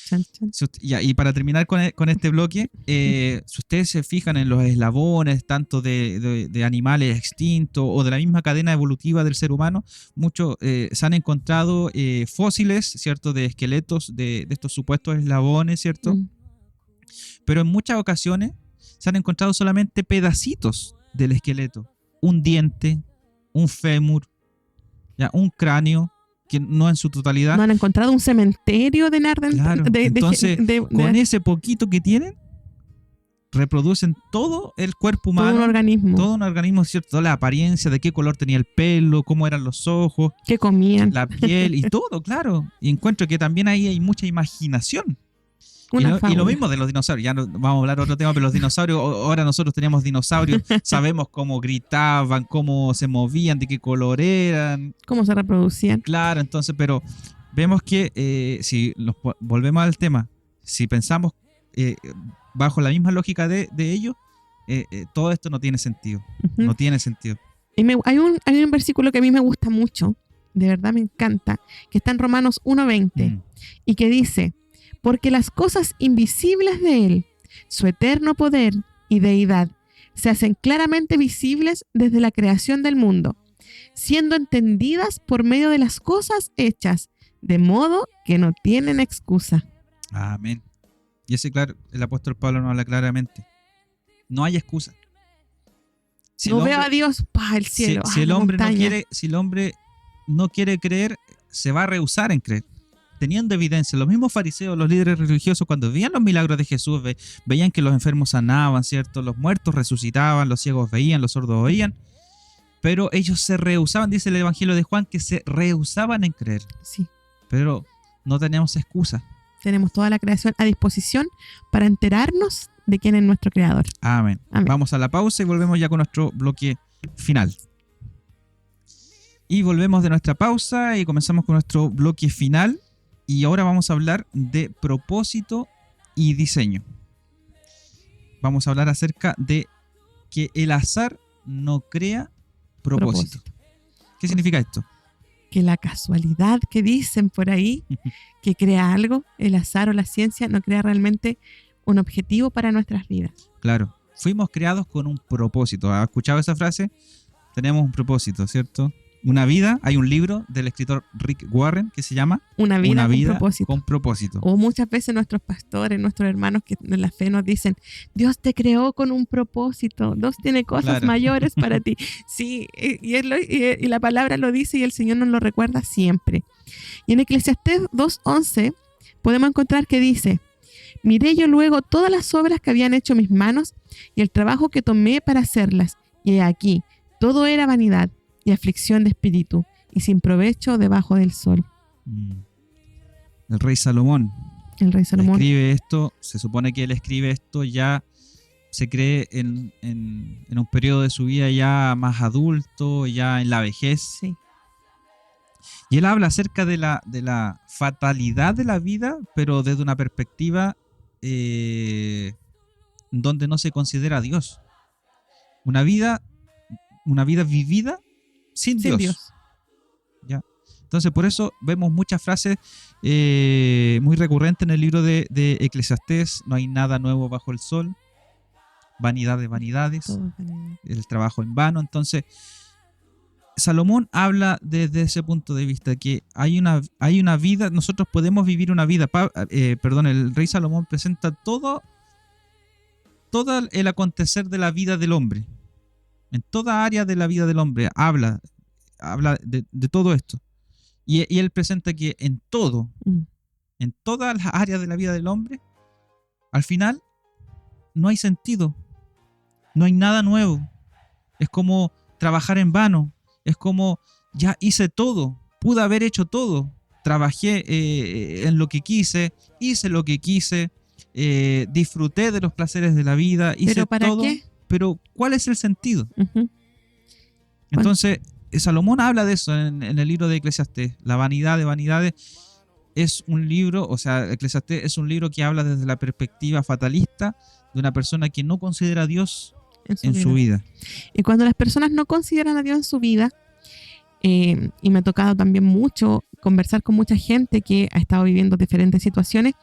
Chan, chan. Y para terminar con este bloque, si ustedes se fijan en los eslabones, tanto de animales extintos o de la misma cadena evolutiva del ser humano, muchos se han encontrado fósiles, ¿cierto?, de esqueletos de estos supuestos eslabones, ¿cierto? Pero en muchas ocasiones se han encontrado solamente pedacitos del esqueleto, un diente, un fémur, ¿ya?, un cráneo, que no en su totalidad. No han encontrado un cementerio de Narden. Claro, entonces con ese poquito que tienen, reproducen todo el cuerpo humano. Todo un organismo, ¿cierto? Toda la apariencia, de qué color tenía el pelo, cómo eran los ojos. Qué comían. La piel y todo, claro. Y encuentro que también ahí hay mucha imaginación. Y lo mismo de los dinosaurios. Ya no, vamos a hablar de otro tema, pero los dinosaurios, ahora nosotros teníamos dinosaurios, sabemos cómo gritaban, cómo se movían, de qué color eran. Cómo se reproducían. Claro, entonces, pero vemos que si volvemos al tema, si pensamos bajo la misma lógica de ellos, todo esto no tiene sentido. No tiene sentido. Y hay un versículo que a mí me gusta mucho, de verdad me encanta, que está en Romanos 1:20 y que dice: porque las cosas invisibles de Él, su eterno poder y deidad, se hacen claramente visibles desde la creación del mundo, siendo entendidas por medio de las cosas hechas, de modo que no tienen excusa. Amén. Y ese, claro, el apóstol Pablo nos habla claramente. No hay excusa. Si no veo a Dios, el cielo. Si el hombre no quiere creer, se va a rehusar en creer. Teniendo evidencia, los mismos fariseos, los líderes religiosos, cuando veían los milagros de Jesús, veían que los enfermos sanaban, ¿cierto? Los muertos resucitaban, los ciegos veían, los sordos oían, pero ellos se rehusaban, dice el Evangelio de Juan, que se rehusaban en creer. Sí. Pero no tenemos excusa. Tenemos toda la creación a disposición para enterarnos de quién es nuestro Creador. Amén. Vamos a la pausa y volvemos ya con nuestro bloque final. Y volvemos de nuestra pausa y comenzamos con nuestro bloque final. Y ahora vamos a hablar de propósito y diseño. Vamos a hablar acerca de que el azar no crea propósito. ¿Qué significa esto? Que la casualidad que dicen por ahí, que crea algo, el azar o la ciencia no crea realmente un objetivo para nuestras vidas. Claro, fuimos creados con un propósito. ¿Has escuchado esa frase? Tenemos un propósito, ¿cierto? Una vida, hay un libro del escritor Rick Warren que se llama Una vida con propósito. O muchas veces nuestros pastores, nuestros hermanos que en la fe nos dicen: Dios te creó con un propósito, Dios tiene cosas mayores para ti. Sí, y la palabra lo dice y el Señor nos lo recuerda siempre. Y en Eclesiastés 2:11 podemos encontrar que dice: miré yo luego todas las obras que habían hecho mis manos y el trabajo que tomé para hacerlas, y he aquí, todo era vanidad y aflicción de espíritu, y sin provecho debajo del sol. El rey Salomón. Escribe esto, se supone que él escribe esto ya, se cree en un periodo de su vida ya más adulto, ya en la vejez. Sí. Y él habla acerca de la fatalidad de la vida, pero desde una perspectiva donde no se considera a Dios. Una vida vivida sin Dios. ¿Ya? Entonces, por eso vemos muchas frases muy recurrentes en el libro de Eclesiastés. No hay nada nuevo bajo el sol. Vanidad de vanidades. El trabajo en vano. Entonces, Salomón habla desde ese punto de vista, que hay una vida, nosotros podemos vivir una vida. El rey Salomón presenta todo el acontecer de la vida del hombre. En toda área de la vida del hombre habla de todo esto. Y él presenta que en todas las áreas de la vida del hombre, al final no hay sentido, no hay nada nuevo. Es como trabajar en vano, es como ya hice todo, pude haber hecho todo, trabajé en lo que quise, hice lo que quise, disfruté de los placeres de la vida, hice ¿Pero para todo. qué? Pero ¿cuál es el sentido? Uh-huh. Entonces, Salomón habla de eso en el libro de Eclesiastés. La vanidad de vanidades es un libro, o sea, Eclesiastés es un libro que habla desde la perspectiva fatalista de una persona que no considera a Dios en su vida. Y cuando las personas no consideran a Dios en su vida, y me ha tocado también mucho conversar con mucha gente que ha estado viviendo diferentes situaciones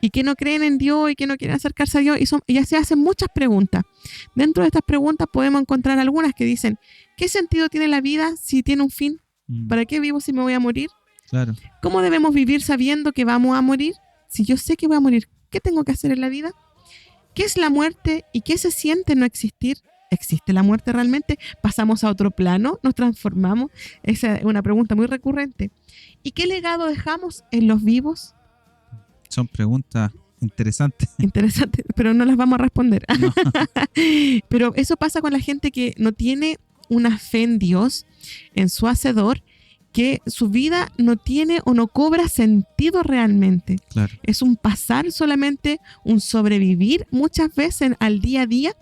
y que no creen en Dios y que no quieren acercarse a Dios, y ya se hacen muchas preguntas. Dentro de estas preguntas podemos encontrar algunas que dicen: ¿qué sentido tiene la vida si tiene un fin? ¿Para qué vivo si me voy a morir? Claro. ¿Cómo debemos vivir sabiendo que vamos a morir? Si yo sé que voy a morir, ¿qué tengo que hacer en la vida? ¿Qué es la muerte y qué se siente no existir? ¿Existe la muerte realmente? ¿Pasamos a otro plano? ¿Nos transformamos? Esa es una pregunta muy recurrente. ¿Y qué legado dejamos en los vivos? Son preguntas interesantes. Interesantes, pero no las vamos a responder. No. Pero eso pasa con la gente que no tiene una fe en Dios, en su Hacedor, que su vida no tiene o no cobra sentido realmente. Claro. Es un pasar solamente, un sobrevivir muchas veces al día a día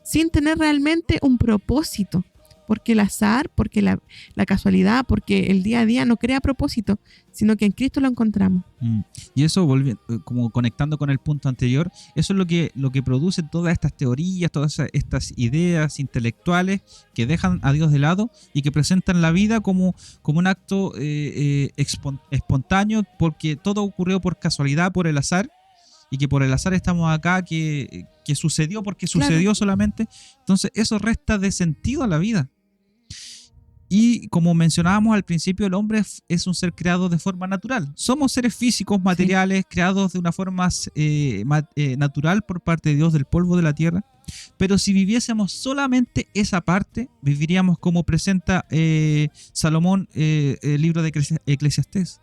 sin tener realmente un propósito. Porque el azar, porque la casualidad, porque el día a día no crea propósito, sino que en Cristo lo encontramos. Y eso, como conectando con el punto anterior, eso es lo que produce todas estas teorías, todas estas ideas intelectuales que dejan a Dios de lado y que presentan la vida como un acto espontáneo, porque todo ocurrió por casualidad, por el azar, y que por el azar estamos acá, que sucedió porque sucedió. Claro. Solamente. Entonces eso resta de sentido a la vida. Y como mencionábamos al principio, el hombre es un ser creado de forma natural. Somos seres físicos, materiales, sí, creados de una forma natural por parte de Dios, del polvo de la tierra. Pero si viviésemos solamente esa parte, viviríamos como presenta Salomón, el libro de Eclesiastés,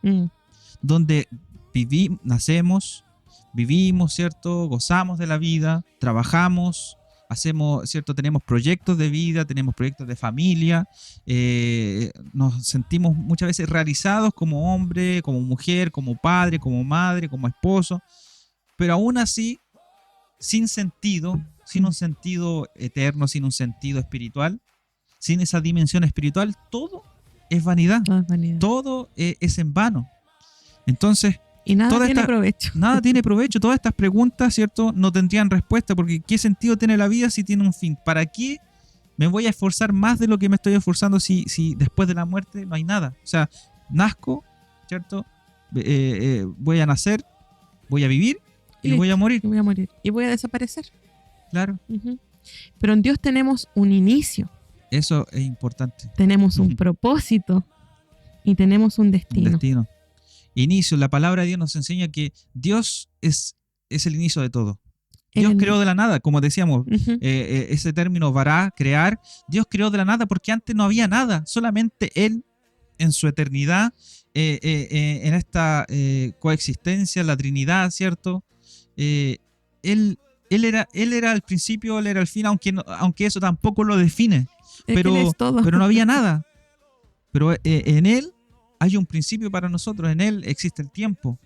donde nacemos, vivimos, ¿cierto? Gozamos de la vida, trabajamos, hacemos, ¿cierto? Tenemos proyectos de vida, tenemos proyectos de familia, nos sentimos muchas veces realizados como hombre, como mujer, como padre, como madre, como esposo, pero aún así, sin sentido, sin un sentido eterno, sin un sentido espiritual, sin esa dimensión espiritual, todo es vanidad, todo es en vano. Entonces, y nada tiene provecho. Nada tiene provecho. Todas estas preguntas, ¿cierto?, no tendrían respuesta, porque ¿qué sentido tiene la vida si tiene un fin? ¿Para qué me voy a esforzar más de lo que me estoy esforzando si después de la muerte no hay nada? O sea, nazco, ¿cierto? Voy a nacer, voy a vivir y voy a morir. Y voy a morir. Y voy a desaparecer. Claro. Uh-huh. Pero en Dios tenemos un inicio. Eso es importante. Tenemos un propósito y tenemos un destino. Un destino. Inicio, la palabra de Dios nos enseña que Dios es el inicio de todo. Dios creó de la nada, como decíamos, ese término vará, crear. Dios creó de la nada porque antes no había nada, solamente Él en su eternidad, en esta coexistencia, la Trinidad, ¿cierto? Él era el principio, Él era el fin, aunque eso tampoco lo define, pero no había nada. Pero en Él hay un principio para nosotros, en Él existe el tiempo,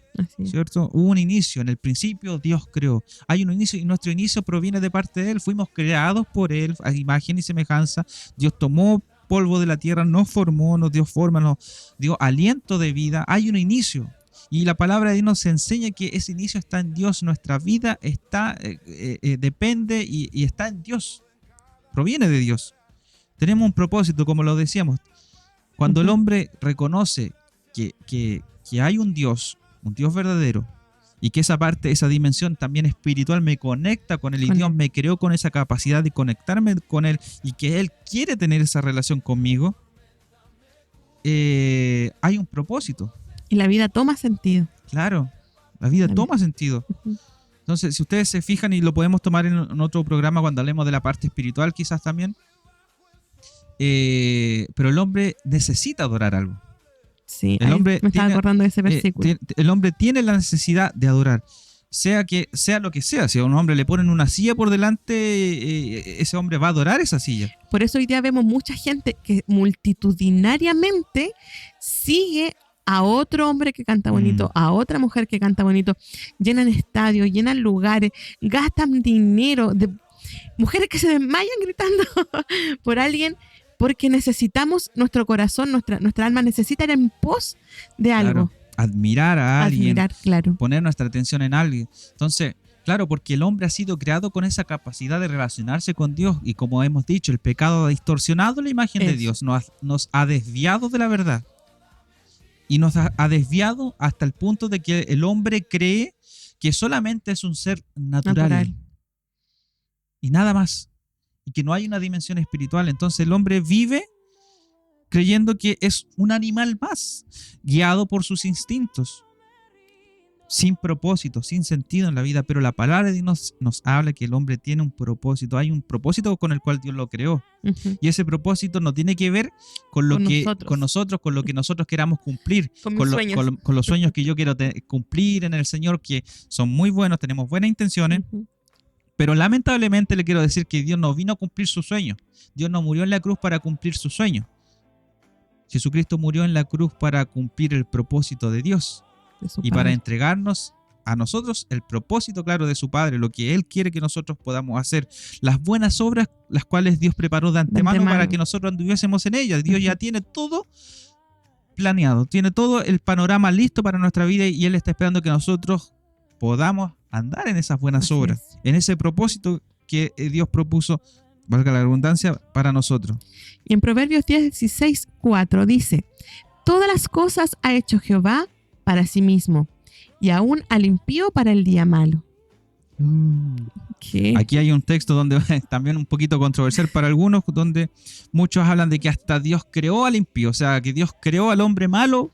¿cierto? Hubo un inicio, en el principio Dios creó. Hay un inicio y nuestro inicio proviene de parte de Él, fuimos creados por Él a imagen y semejanza. Dios tomó polvo de la tierra, nos formó, nos dio forma, nos dio aliento de vida. Hay un inicio. Y la palabra de Dios nos enseña que ese inicio está en Dios. Nuestra vida está, depende y está en Dios. Proviene de Dios. Tenemos un propósito, como lo decíamos. Cuando el hombre reconoce que hay un Dios verdadero, y que esa parte, esa dimensión también espiritual me conecta con él, y Dios me creó con esa capacidad de conectarme con él, y que él quiere tener esa relación conmigo, hay un propósito. Y la vida toma sentido. Claro, la vida toma sentido. Entonces, si ustedes se fijan, y lo podemos tomar en otro programa cuando hablemos de la parte espiritual quizás también, pero el hombre necesita adorar algo. Sí, me estaba acordando de ese versículo. El hombre tiene la necesidad de adorar, sea lo que sea. Si a un hombre le ponen una silla por delante, ese hombre va a adorar esa silla. Por eso hoy día vemos mucha gente que multitudinariamente sigue a otro hombre que canta bonito, a otra mujer que canta bonito, llenan estadios, llenan lugares, gastan dinero, de mujeres que se desmayan gritando por alguien, porque necesitamos, nuestro corazón, nuestra alma necesita ir en pos de algo. Claro, admirar a alguien, claro. Poner nuestra atención en alguien. Entonces, claro, porque el hombre ha sido creado con esa capacidad de relacionarse con Dios, y como hemos dicho, el pecado ha distorsionado la imagen de Dios, nos ha desviado de la verdad. Y nos ha desviado hasta el punto de que el hombre cree que solamente es un ser natural. Y nada más. Y que no hay una dimensión espiritual. Entonces el hombre vive creyendo que es un animal más, guiado por sus instintos, sin propósito, sin sentido en la vida. Pero la palabra de Dios nos habla que el hombre tiene un propósito. Hay un propósito con el cual Dios lo creó. Y ese propósito no tiene que ver con lo con lo que nosotros queramos cumplir, con los sueños que yo quiero cumplir en el Señor, que son muy buenos, tenemos buenas intenciones. Pero lamentablemente le quiero decir que Dios no vino a cumplir su sueño. Dios no murió en la cruz para cumplir su sueño. Jesucristo murió en la cruz para cumplir el propósito de Dios y para entregarnos a nosotros el propósito claro de su Padre, lo que Él quiere que nosotros podamos hacer, las buenas obras las cuales Dios preparó de antemano para que nosotros anduviésemos en ellas. Dios ya tiene todo planeado, tiene todo el panorama listo para nuestra vida, y Él está esperando que nosotros podamos andar en esas buenas obras, en ese propósito que Dios propuso, valga la redundancia, para nosotros. Y en Proverbios 16:4 dice: todas las cosas ha hecho Jehová para sí mismo, y aún al impío para el día malo. ¿Qué? Aquí hay un texto donde también un poquito controversial para algunos, donde muchos hablan de que hasta Dios creó al impío, o sea, que Dios creó al hombre malo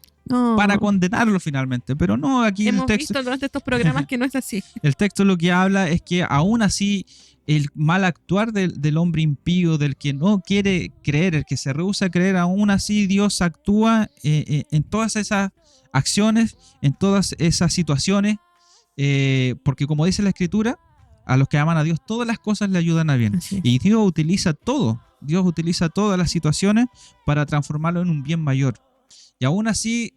para condenarlo finalmente. Pero no, aquí hemos el texto, visto durante estos programas que no es así. El texto lo que habla es que aún así el mal actuar del hombre impío, del que no quiere creer, el que se rehúsa a creer, aún así Dios actúa en todas esas acciones, en todas esas situaciones, porque como dice la Escritura, a los que aman a Dios todas las cosas le ayudan a bien. Y Dios utiliza todas las situaciones para transformarlo en un bien mayor. Y aún así,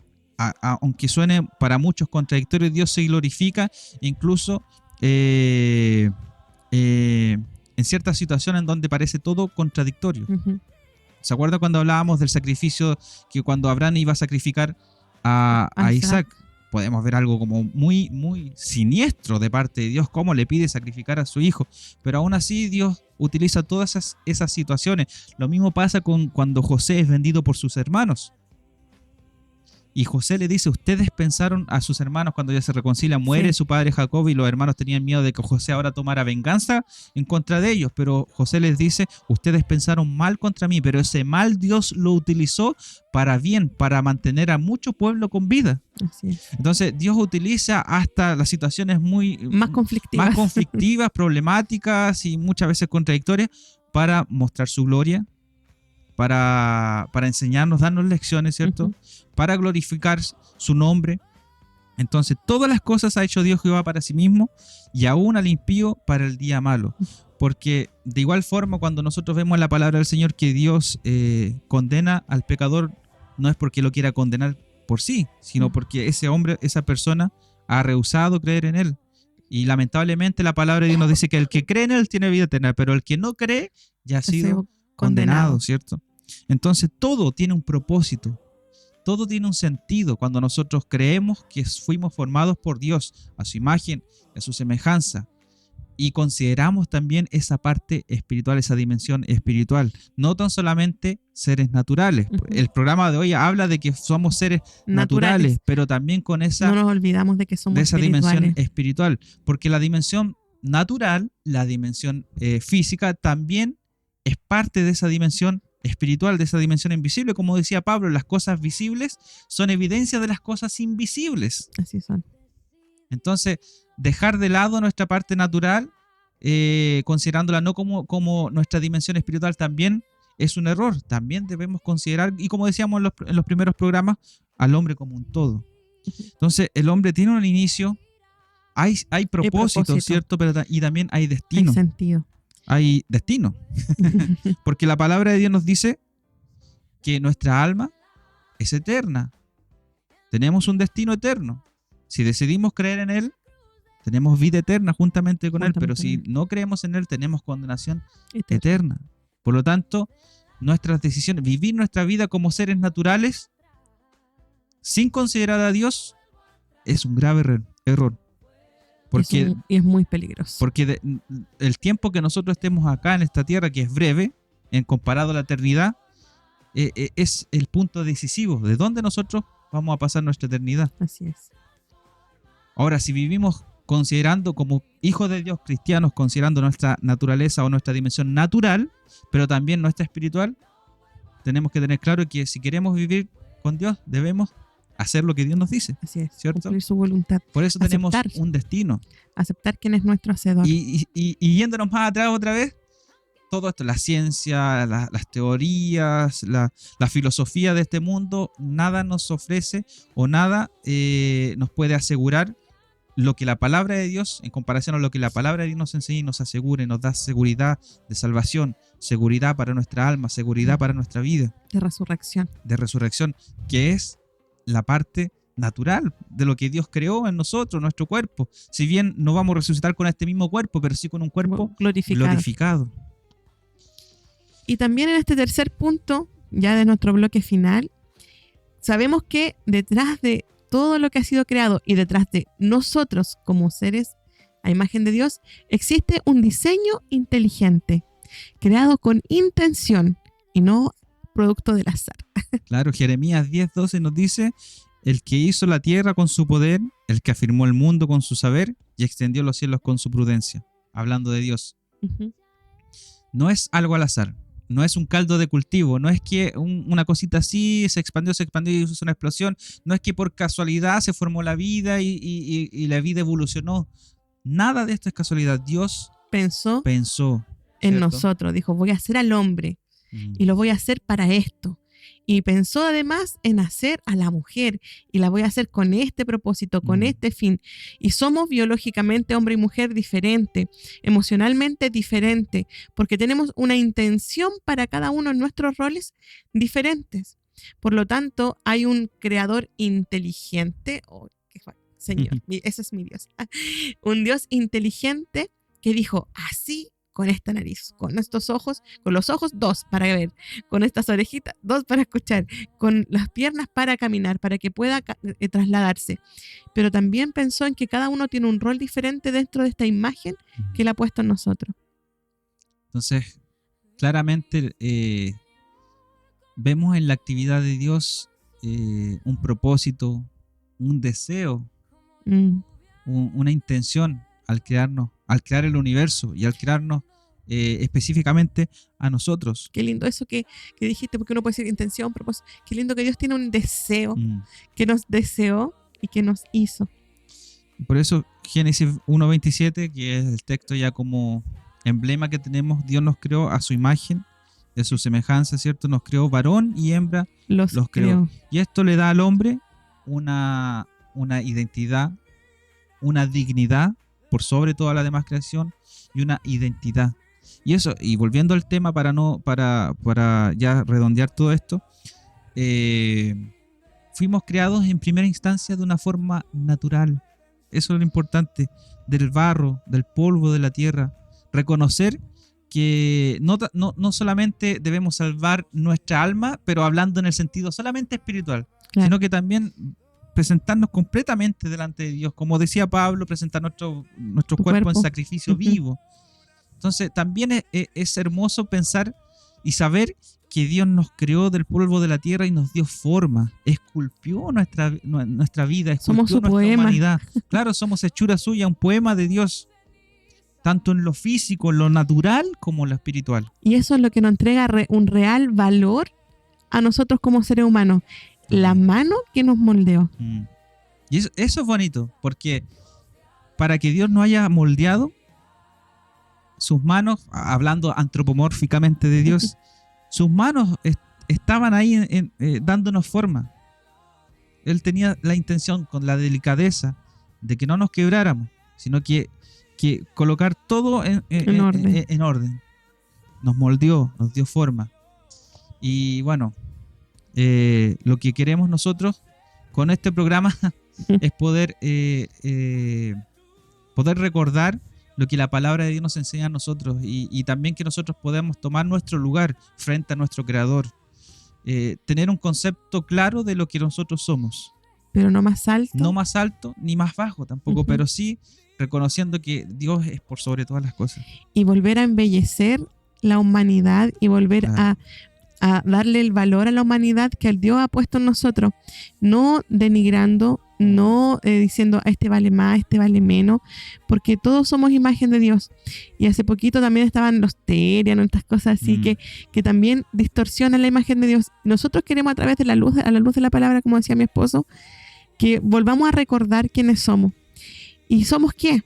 aunque suene para muchos contradictorio, Dios se glorifica incluso en ciertas situaciones en donde parece todo contradictorio. ¿Se acuerdan cuando hablábamos del sacrificio, que cuando Abraham iba a sacrificar a Isaac? Podemos ver algo como muy, muy siniestro de parte de Dios, cómo le pide sacrificar a su hijo. Pero aún así Dios utiliza todas esas situaciones. Lo mismo pasa cuando José es vendido por sus hermanos. Y José le dice: ustedes pensaron, a sus hermanos cuando ya se reconcilian, muere su padre Jacob, y los hermanos tenían miedo de que José ahora tomara venganza en contra de ellos. Pero José les dice: ustedes pensaron mal contra mí, pero ese mal Dios lo utilizó para bien, para mantener a mucho pueblo con vida. Así es. Entonces Dios utiliza hasta las situaciones más conflictivas, problemáticas y muchas veces contradictorias, para mostrar su gloria, para enseñarnos, darnos lecciones, ¿cierto? Para glorificar su nombre. Entonces, todas las cosas ha hecho Dios Jehová para sí mismo, y aún al impío para el día malo. Porque de igual forma, cuando nosotros vemos en la palabra del Señor que Dios condena al pecador, no es porque lo quiera condenar por sí, sino porque ese hombre, esa persona, ha rehusado creer en Él. Y lamentablemente la palabra de Dios nos dice que el que cree en Él tiene vida eterna, pero el que no cree ya ha sido condenado, ¿cierto? Entonces todo tiene un propósito, todo tiene un sentido cuando nosotros creemos que fuimos formados por Dios a su imagen, a su semejanza, y consideramos también esa parte espiritual, esa dimensión espiritual, no tan solamente seres naturales. El programa de hoy habla de que somos seres naturales, pero también con esa, no nos olvidamos de que somos esa dimensión espiritual, porque la dimensión natural, la dimensión física, también es parte de esa dimensión espiritual, de esa dimensión invisible. Como decía Pablo, las cosas visibles son evidencia de las cosas invisibles. Así son. Entonces, dejar de lado nuestra parte natural, considerándola no como nuestra dimensión espiritual, también es un error. También debemos considerar, y como decíamos en los primeros programas, al hombre como un todo. Entonces, el hombre tiene un inicio, hay propósito, ¿cierto? Y también hay destino. Hay sentido. Hay destino. Porque la palabra de Dios nos dice que nuestra alma es eterna. Tenemos un destino eterno. Si decidimos creer en Él, tenemos vida eterna juntamente con Él, pero si no creemos en Él, tenemos condenación eterna. Por lo tanto, nuestras decisiones, vivir nuestra vida como seres naturales, sin considerar a Dios, es un grave error. Porque, y es muy peligroso. Porque el tiempo que nosotros estemos acá en esta tierra, que es breve, en comparado a la eternidad, es el punto decisivo de dónde nosotros vamos a pasar nuestra eternidad. Así es. Ahora, si vivimos considerando como hijos de Dios cristianos, considerando nuestra naturaleza o nuestra dimensión natural, pero también nuestra espiritual, tenemos que tener claro que si queremos vivir con Dios, debemos hacer lo que Dios nos dice. Así es, ¿cierto? cumplir su voluntad. Por eso tenemos un destino. Aceptar quién es nuestro hacedor. Y yéndonos más atrás otra vez, todo esto, la ciencia, las teorías, la filosofía de este mundo, nada nos ofrece o nada nos puede asegurar lo que la palabra de Dios, en comparación a lo que la palabra de Dios nos enseña y nos asegura y nos da seguridad de salvación, seguridad para nuestra alma, seguridad para nuestra vida. De resurrección. De resurrección, que es la parte natural de lo que Dios creó en nosotros, nuestro cuerpo. Si bien no vamos a resucitar con este mismo cuerpo, pero sí con un cuerpo glorificado. Y también en este tercer punto, ya de nuestro bloque final, sabemos que detrás de todo lo que ha sido creado y detrás de nosotros como seres a imagen de Dios, existe un diseño inteligente, creado con intención y no producto del azar. Claro, Jeremías 10:12 nos dice: el que hizo la tierra con su poder, el que afirmó el mundo con su saber y extendió los cielos con su prudencia. Hablando de Dios. No es algo al azar. No es un caldo de cultivo, no es que una cosita así se expandió y hizo una explosión, no es que por casualidad se formó la vida y la vida evolucionó. Nada de esto es casualidad. Dios pensó en nosotros, dijo, voy a hacer al hombre y lo voy a hacer para esto. Y pensó además en hacer a la mujer y la voy a hacer con este propósito, con este fin. Y somos biológicamente hombre y mujer diferente, emocionalmente diferente, porque tenemos una intención para cada uno en nuestros roles diferentes. Por lo tanto, hay un creador inteligente, Señor, ese es mi Dios, un Dios inteligente que dijo, así, con esta nariz, con estos ojos, con los ojos 2 para ver, con estas orejitas 2 para escuchar, con las piernas para caminar, para que pueda trasladarse. Pero también pensó en que cada uno tiene un rol diferente dentro de esta imagen que Él ha puesto en nosotros. Entonces, claramente vemos en la actividad de Dios un propósito, un deseo, una intención al crear el universo y al crearnos específicamente a nosotros. Qué lindo eso que dijiste, porque uno puede decir intención, propósito. Qué lindo que Dios tiene un deseo, que nos deseó y que nos hizo. Por eso Génesis 1:27, que es el texto ya como emblema que tenemos, Dios nos creó a su imagen, de su semejanza, ¿cierto? Nos creó varón y hembra, los creó. Y esto le da al hombre una identidad, una dignidad por sobre toda la demás creación y una identidad. Y eso, y volviendo al tema para ya redondear todo esto, fuimos creados en primera instancia de una forma natural. Eso es lo importante, del barro, del polvo de la tierra. Reconocer que no solamente debemos salvar nuestra alma, pero hablando en el sentido solamente espiritual, Claro. sino que también presentarnos completamente delante de Dios. Como decía Pablo, presentar nuestro cuerpo en sacrificio vivo. Entonces también es hermoso pensar y saber que Dios nos creó del polvo de la tierra y nos dio forma, esculpió nuestra vida, esculpió Somos su nuestra poema. humanidad. Claro, somos hechura suya, un poema de Dios, tanto en lo físico, en lo natural, como en lo espiritual. Y eso es lo que nos entrega un real valor a nosotros como seres humanos. La mano que nos moldeó. Y eso es bonito, porque para que Dios nos haya moldeado, sus manos, hablando antropomórficamente de Dios, sus manos estaban ahí dándonos forma. Él tenía la intención, con la delicadeza, de que no nos quebráramos, sino que colocar todo en orden. Nos moldeó, nos dio forma. Y bueno, lo que queremos nosotros con este programa es poder recordar lo que la palabra de Dios nos enseña a nosotros y también que nosotros podamos tomar nuestro lugar frente a nuestro Creador, tener un concepto claro de lo que nosotros somos. Pero no más alto. No más alto ni más bajo tampoco, pero sí reconociendo que Dios es por sobre todas las cosas. Y volver a embellecer la humanidad y volver a darle el valor a la humanidad que el Dios ha puesto en nosotros, no denigrando, no diciendo este vale más, este vale menos, porque todos somos imagen de Dios. Y hace poquito también estaban los terianos, estas cosas así que también distorsionan la imagen de Dios. Nosotros queremos a través de a la luz de la palabra, como decía mi esposo, que volvamos a recordar quiénes somos. ¿Y somos qué?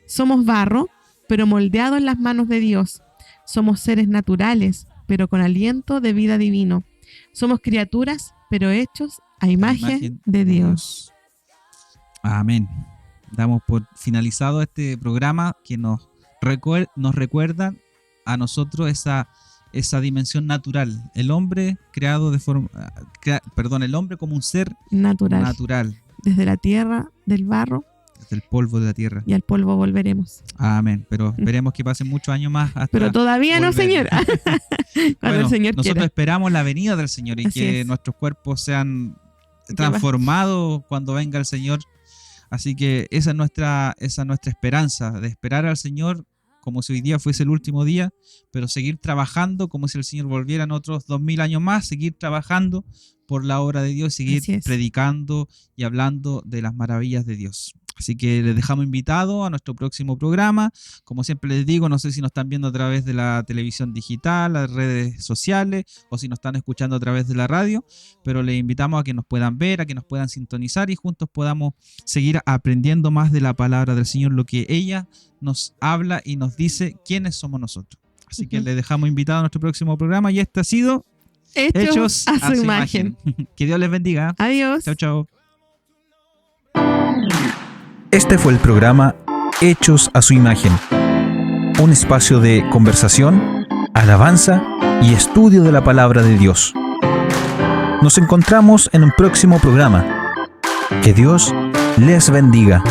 Somos barro, pero moldeado en las manos de Dios. Somos seres naturales, pero con aliento de vida divino. Somos criaturas, pero hechos a imagen de Dios. Amén. Damos por finalizado este programa que nos recuerda a nosotros esa dimensión natural. El hombre creado el hombre como un ser natural. Desde la tierra, del barro. Desde el polvo de la tierra. Y al polvo volveremos. Amén. Pero esperemos que pasen muchos años más hasta Pero todavía volver. No, Señor. Cuando el Señor nosotros quiera. esperamos la venida del Señor y Así que es. nuestros cuerpos sean transformados cuando venga el Señor. Así que esa es nuestra esperanza, de esperar al Señor como si hoy día fuese el último día, pero seguir trabajando como si el Señor volviera en otros 2000 años más, seguir trabajando por la obra de Dios, seguir predicando y hablando de las maravillas de Dios. Así que les dejamos invitados a nuestro próximo programa. Como siempre les digo, no sé si nos están viendo a través de la televisión digital, las redes sociales, o si nos están escuchando a través de la radio, pero les invitamos a que nos puedan ver, a que nos puedan sintonizar y juntos podamos seguir aprendiendo más de la palabra del Señor, lo que ella nos habla y nos dice quiénes somos nosotros. Así que les dejamos invitados a nuestro próximo programa y este ha sido Hechos a su imagen. Que Dios les bendiga. Adiós. Chao, chao. Este fue el programa Hechos a su imagen, un espacio de conversación, alabanza y estudio de la palabra de Dios. Nos encontramos en un próximo programa. Que Dios les bendiga.